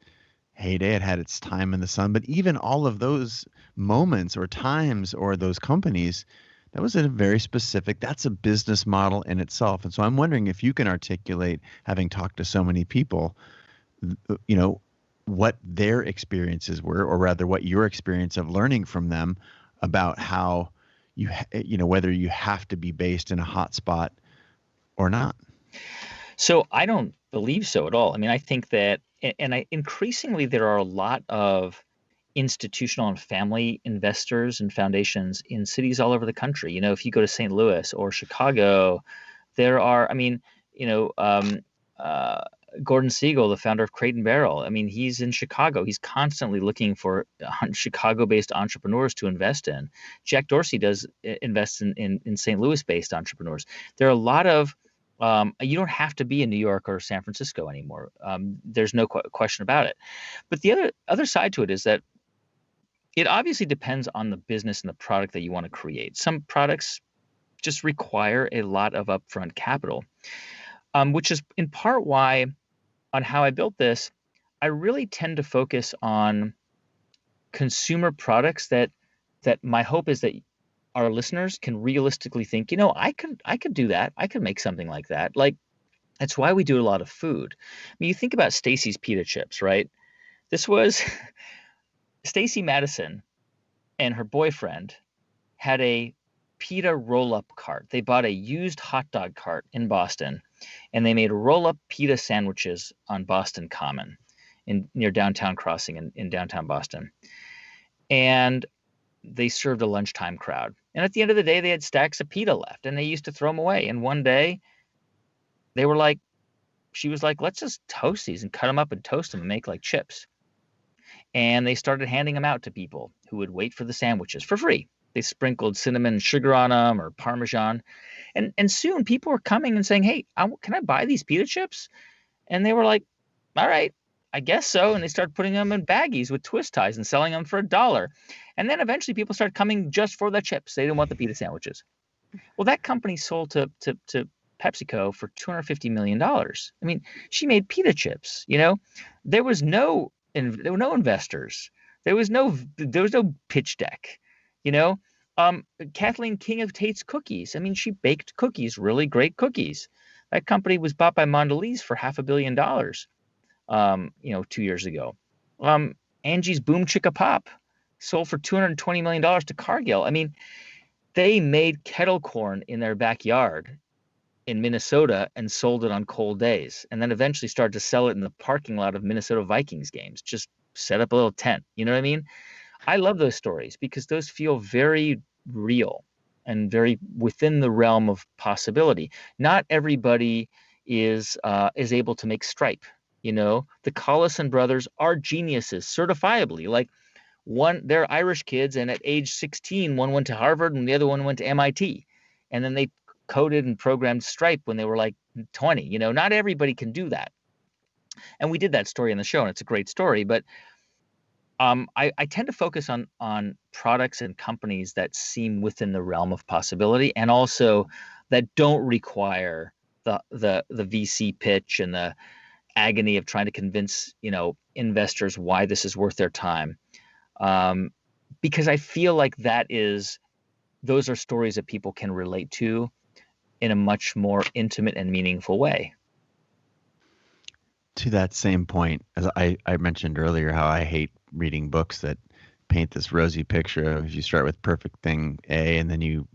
heyday, it had its time in the sun, but even all of those moments or times or those companies, that was a very specific, that's a business model in itself. And so I'm wondering if you can articulate, having talked to so many people, what their experiences were, or rather what your experience of learning from them about how whether you have to be based in a hot spot or not. So I don't believe so at all. I mean, I think that, and increasingly there are a lot of institutional and family investors and foundations in cities all over the country. If you go to St. Louis or Chicago, there are, Gordon Siegel, the founder of Crate and Barrel. I mean, he's in Chicago. He's constantly looking for Chicago-based entrepreneurs to invest in. Jack Dorsey does invest in St. Louis-based entrepreneurs. There are a lot of you don't have to be in New York or San Francisco anymore. There's no question about it. But the other side to it is that it obviously depends on the business and the product that you want to create. Some products just require a lot of upfront capital, which is in part why, on how I built this, I really tend to focus on consumer products that my hope is that our listeners can realistically think, I could do that. I could make something like that. Like, that's why we do a lot of food. I mean, you think about Stacy's pita chips, right? This was Stacy Madison and her boyfriend had a pita roll-up cart. They bought a used hot dog cart in Boston, and they made roll-up pita sandwiches on Boston Common near Downtown Crossing in downtown Boston. And they served a lunchtime crowd. And at the end of the day, they had stacks of pita left, and they used to throw them away. And one day, she was like, let's just toast these and cut them up and toast them and make like chips. And they started handing them out to people who would wait for the sandwiches for free. They sprinkled cinnamon and sugar on them, or Parmesan. And soon people were coming and saying, hey, can I buy these pita chips? And they were like, all right, I guess so. And they started putting them in baggies with twist ties and selling them for $1. And then eventually people started coming just for the chips. They didn't want the pita sandwiches. Well, that company sold to PepsiCo for $250 million. I mean, she made pita chips. There were no investors. There was no pitch deck. Kathleen King of Tate's Cookies. I mean, she baked cookies, really great cookies. That company was bought by Mondelez for $500 million, 2 years ago. Angie's Boom Chicka Pop sold for $220 million to Cargill. I mean, they made kettle corn in their backyard in Minnesota and sold it on cold days, and then eventually started to sell it in the parking lot of Minnesota Vikings games. Just set up a little tent. You know what I mean? I love those stories because those feel very real and very within the realm of possibility. Not everybody is able to make Stripe. The Collison brothers are geniuses, certifiably. Like, they're Irish kids, and at age 16, one went to Harvard and the other one went to MIT, and then they coded and programmed Stripe when they were like 20. Not everybody can do that, and we did that story in the show, and it's a great story. But I tend to focus on products and companies that seem within the realm of possibility, and also that don't require the VC pitch and the agony of trying to convince investors why this is worth their time, because I feel like those are stories that people can relate to in a much more intimate and meaningful way. To that same point, as I mentioned earlier, how I hate reading books that paint this rosy picture of, you start with perfect thing A, and then you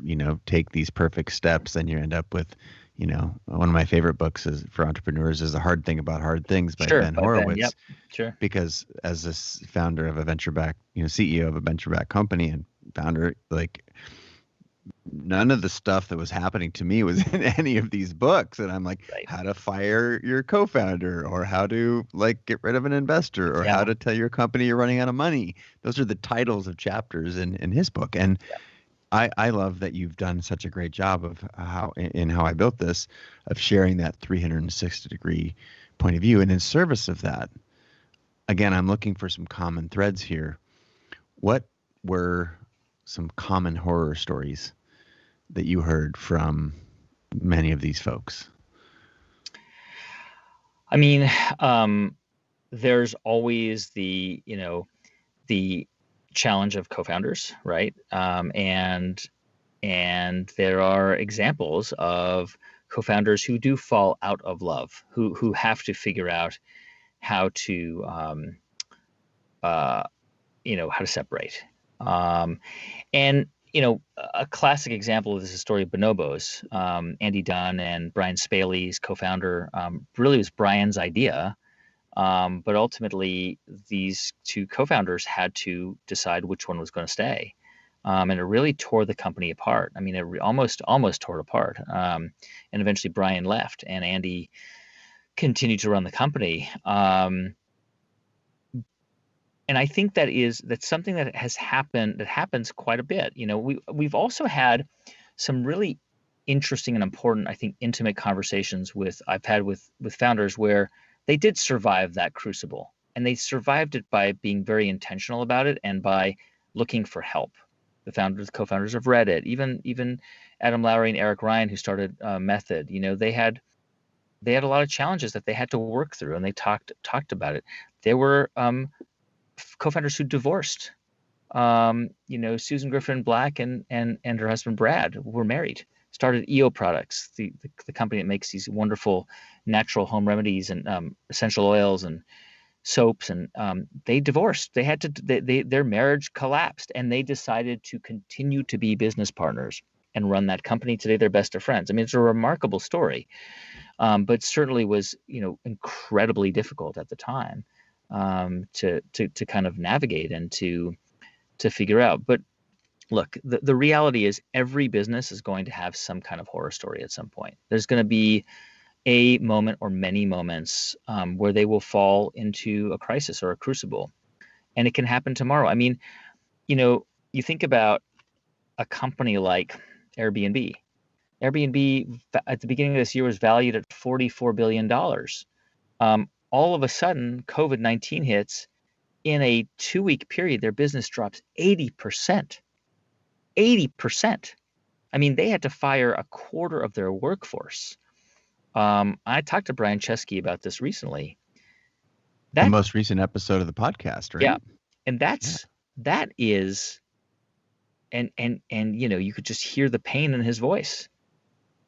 take these perfect steps, and you end up with, one of my favorite books for entrepreneurs is The Hard Thing About Hard Things by Ben Horowitz. Yep, sure. Because as this founder of a venture-backed, CEO of a venture-backed company and founder, like, none of the stuff that was happening to me was in any of these books. And I'm like, Right. how to fire your co-founder, or how to like get rid of an investor, or how to tell your company you're running out of money. Those are the titles of chapters in his book. And I love that you've done such a great job of how I built this, of sharing that 360-degree point of view. And in service of that, again, I'm looking for some common threads here. What were some common horror stories that you heard from many of these folks? I mean, there's always the challenge of co-founders, right? And there are examples of co-founders who do fall out of love, who have to figure out how to how to separate. And a classic example of this is the story of Bonobos. Andy Dunn and Brian Spaley's co-founder, really was Brian's idea. But ultimately, these two co-founders had to decide which one was going to stay. And it really tore the company apart. I mean, it almost tore it apart. And eventually Brian left and Andy continued to run the company. And I think that's something that has happened, that happens quite a bit. We've also had some really interesting and important, I think, intimate conversations I've had with founders where they did survive that crucible, and they survived it by being very intentional about it and by looking for help. The co-founders of Reddit, even Adam Lowry and Eric Ryan, who started Method, they had a lot of challenges that they had to work through, and they talked about it. There were co-founders who divorced. Susan Griffin Black and her husband Brad were married, started EO Products, the company that makes these wonderful natural home remedies and essential oils and soaps, and they divorced. They had to their marriage collapsed, and they decided to continue to be business partners and run that company. Today they're best of friends. I mean, it's a remarkable story, but certainly was incredibly difficult at the time to kind of navigate and to figure out. But look, the reality is every business is going to have some kind of horror story at some point. There's going to be a moment or many moments where they will fall into a crisis or a crucible, and it can happen tomorrow. I mean, you think about a company like Airbnb. Airbnb at the beginning of this year was valued at $44 billion. All of a sudden, COVID-19 hits. In a 2-week period, their business drops 80%. 80%. I mean, they had to fire a quarter of their workforce. I talked to Brian Chesky about this recently. The most recent episode of the podcast, right? Yeah. And that is, and you could just hear the pain in his voice.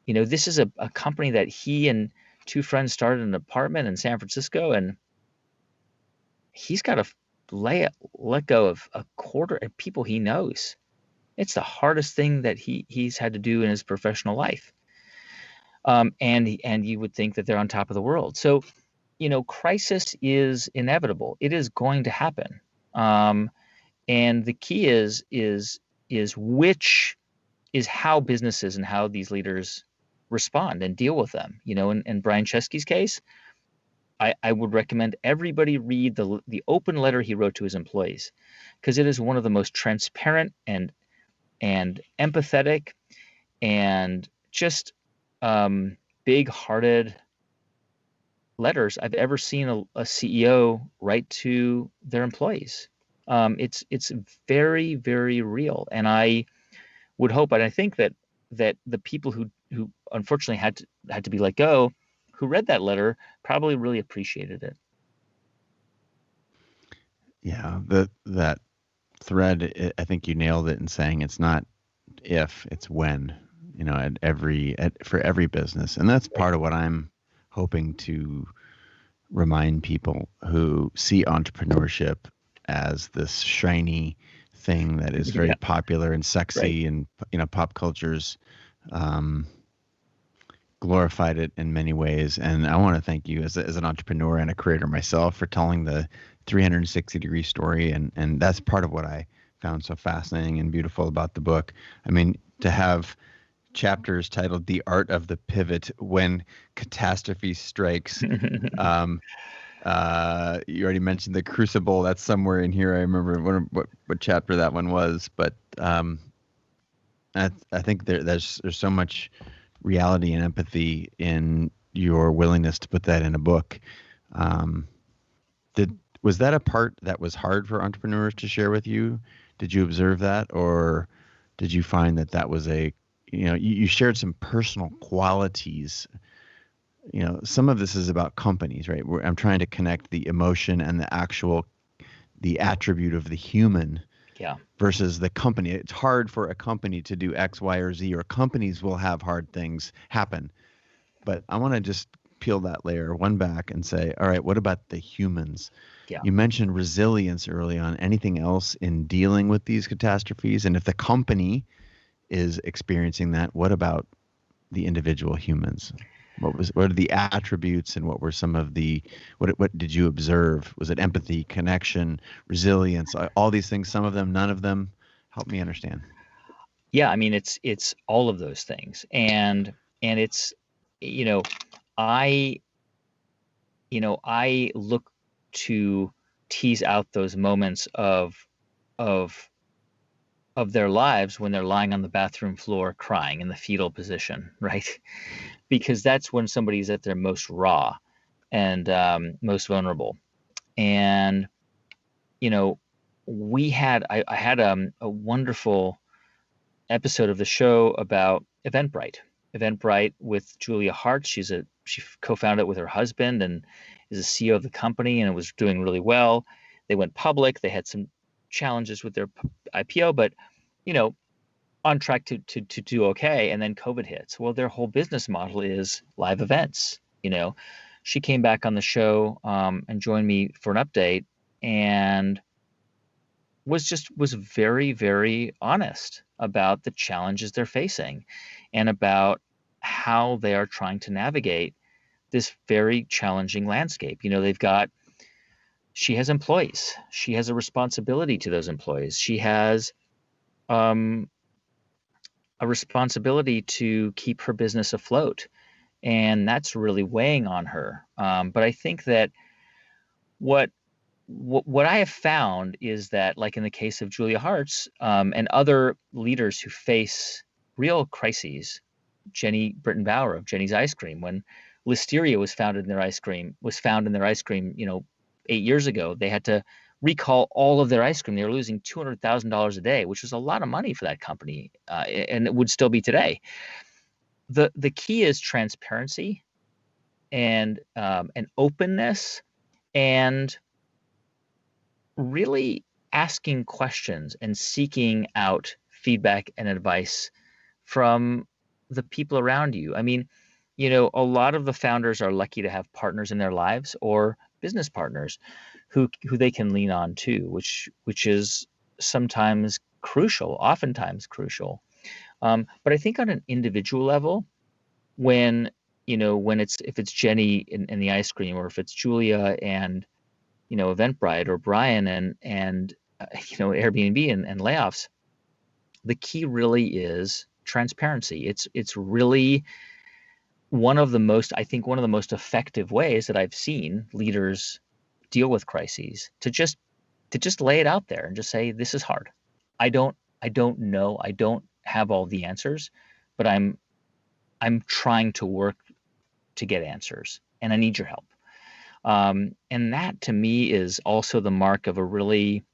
This is a company that he and two friends started an apartment in San Francisco, and he's got to let go of a quarter of people he knows. It's the hardest thing that he's had to do in his professional life. And you would think that they're on top of the world. So, crisis is inevitable. It is going to happen. And the key is how businesses and how these leaders respond and deal with them. In Brian Chesky's case, I would recommend everybody read the open letter he wrote to his employees, because it is one of the most transparent and empathetic and just big-hearted letters I've ever seen a CEO write to their employees. It's very, very real, and I would hope, and I think that the people who unfortunately had to be let go, who read that letter, probably really appreciated it. Yeah, that thread, I think you nailed it in saying it's not if, it's when. For every business, and that's part of what I'm hoping to remind people who see entrepreneurship as this shiny thing that is very popular and sexy, and pop culture's glorified it in many ways. And I want to thank you as an entrepreneur and a creator myself for telling the 360-degree story, and that's part of what I found so fascinating and beautiful about the book. I mean, to have chapters titled "The Art of the Pivot When Catastrophe Strikes." You already mentioned the Crucible. That's somewhere in here. I remember what chapter that one was, but I think there's so much reality and empathy in your willingness to put that in a book. Was that a part that was hard for entrepreneurs to share with you? Did you observe that, or did you find that was you shared some personal qualities? Some of this is about companies, right? I'm trying to connect the emotion and the attribute of the human versus the company. It's hard for a company to do X, Y, or Z, or companies will have hard things happen. But I want to just peel that layer one back and say, all right, what about the humans? Yeah. You mentioned resilience early on. Anything else in dealing with these catastrophes? And if the company is experiencing that, what about the individual humans? What are the attributes, and what were some of what did you observe? Was it empathy, connection, resilience, all these things? Some of them, none of them? Help me understand. Yeah, I mean, it's all of those things, and it's, I look to tease out those moments of their lives when they're lying on the bathroom floor crying in the fetal position, right? Because that's when somebody's at their most raw and most vulnerable. And I had a wonderful episode of the show about Eventbrite with Julia Hart. She co-founded it with her husband and is a CEO of the company, and it was doing really well. They went public. They had some challenges with their IPO, but on track to do okay. And then COVID hits. Well, their whole business model is live events. She came back on the show and joined me for an update, and was very, very honest about the challenges they're facing and about how they are trying to navigate this very challenging landscape. She has employees. She has a responsibility to those employees. She has a responsibility to keep her business afloat, and that's really weighing on her. But I think that what I have found is that, like in the case of Julia Hartz and other leaders who face real crises, Jenny Britton-Bauer of Jenny's Ice Cream, when Listeria was found in their ice cream, 8 years ago, they had to recall all of their ice cream. They were losing $200,000 a day, which was a lot of money for that company, and it would still be today. The key is transparency and openness, and really asking questions and seeking out feedback and advice from the people around you. I mean, a lot of the founders are lucky to have partners in their lives or business partners who they can lean on too, which is oftentimes crucial. But I think on an individual level, if it's Jenny in the ice cream, or if it's Julia and Eventbrite, or Brian and Airbnb and layoffs, the key really is transparency. It's really one of the most effective ways that I've seen leaders deal with crises, to just lay it out there and just say, this is hard. I don't know. I don't have all the answers, but I'm trying to work to get answers, and I need your help. And that to me is also the mark of a really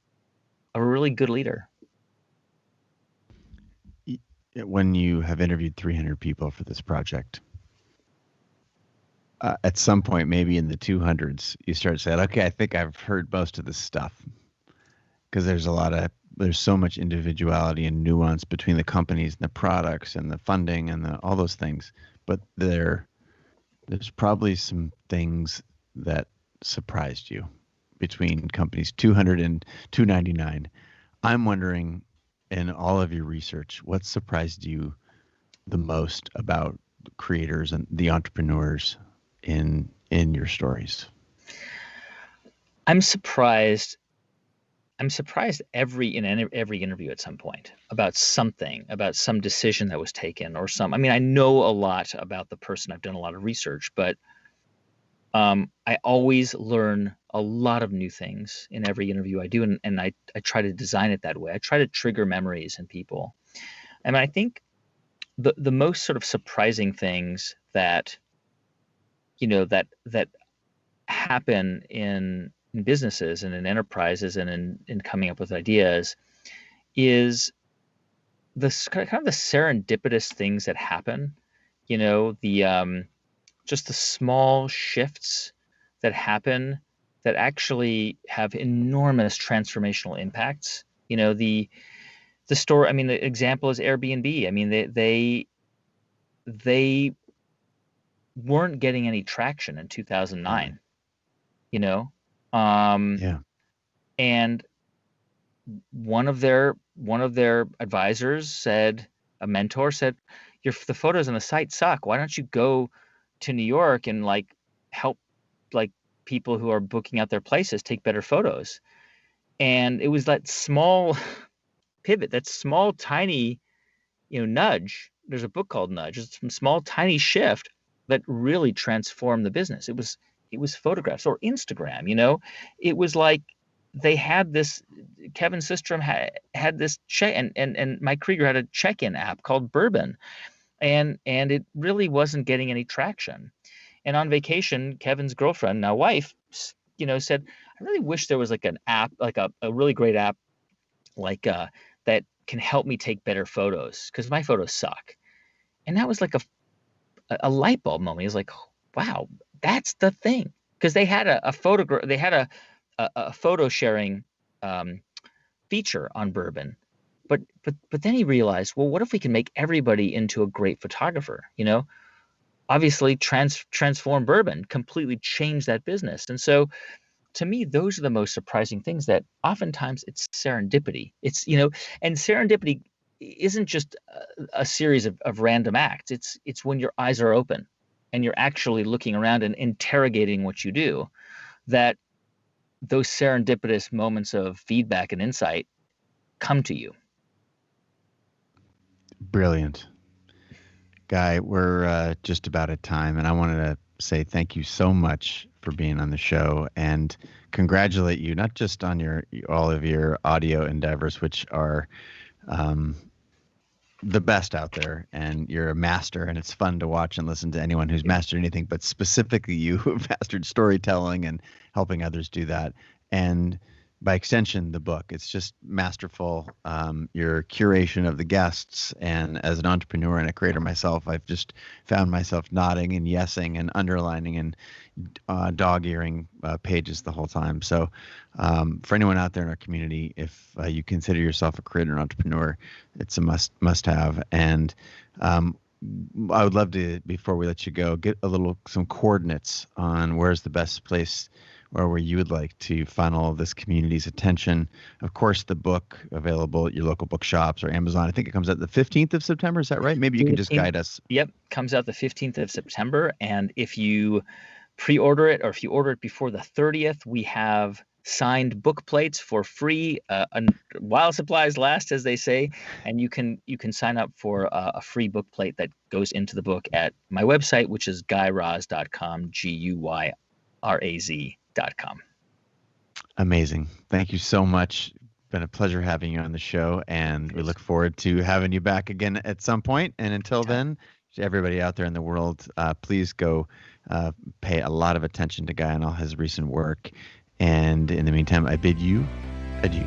good leader. When you have interviewed 300 people for this project, at some point, maybe in the 200s, you start saying, okay, I think I've heard most of this stuff, because there's so much individuality and nuance between the companies and the products and the funding and all those things. But there's probably some things that surprised you between companies 200 and 299. I'm wondering, in all of your research, what surprised you the most about creators and the entrepreneurs in your stories? I'm surprised I'm surprised in every interview at some point about something, about some decision that was taken or some. I mean, I know a lot about the person. I've done a lot of research, but I always learn a lot of new things in every interview I do, and I try to design it that way. I try to trigger memories in people. And I think the most sort of surprising things that that happen in businesses and in enterprises and in coming up with ideas is this kind of the serendipitous things that happen, the just the small shifts that happen that actually have enormous transformational impacts. The story, I mean, the example is Airbnb. I mean, they weren't getting any traction in 2009, Yeah. and one of their advisors said, a mentor said, the photos on the site suck. Why don't you go to New York and help people who are booking out their places take better photos? And it was that small pivot, that small tiny nudge. There's a book called Nudge. It's some small tiny shift that really transformed the business. It was photographs or Instagram. It was like they had this. Kevin Systrom had this check, and Mike Krieger had a check-in app called Bourbon, and it really wasn't getting any traction. And on vacation, Kevin's girlfriend, now wife, said, I really wish there was an app, a really great app that can help me take better photos, because my photos suck. And that was like a light bulb moment. He was like, wow, that's the thing. Because they had a photo sharing feature on Bourbon. But then he realized, well, what if we can make everybody into a great photographer? Obviously transform Bourbon, completely change that business. And so to me, those are the most surprising things, that oftentimes it's serendipity. It's, and serendipity isn't just a series of random acts. It's when your eyes are open and you're actually looking around and interrogating what you do, that those serendipitous moments of feedback and insight come to you. Brilliant. Guy, we're just about at time, and I wanted to say thank you so much for being on the show and congratulate you, not just on all of your audio endeavors, which are the best out there, and you're a master, and it's fun to watch and listen to anyone who's mastered anything, but specifically you who have mastered storytelling and helping others do that. And by extension, the book, it's just masterful. Your curation of the guests, and as an entrepreneur and a creator myself, I've just found myself nodding and yesing and underlining and dog-earing pages the whole time. So for anyone out there in our community, if you consider yourself a creator and entrepreneur, it's a must-have. And I would love to, before we let you go, get some coordinates on where's the best place or where you would like to funnel this community's attention. Of course, the book available at your local bookshops or Amazon. I think it comes out the 15th of September. Is that right? Maybe you can just guide us. Yep. Comes out the 15th of September. And if you pre-order it, or if you order it before the 30th, we have signed book plates for free, while supplies last, as they say. And you can sign up for a free book plate that goes into the book at my website, which is guyraz.com, GUYRAZ.com. Amazing. Thank you so much. Been a pleasure having you on the show, and we look forward to having you back again at some point. And until then, to everybody out there in the world, please go pay a lot of attention to Guy and all his recent work. And in the meantime, I bid you adieu.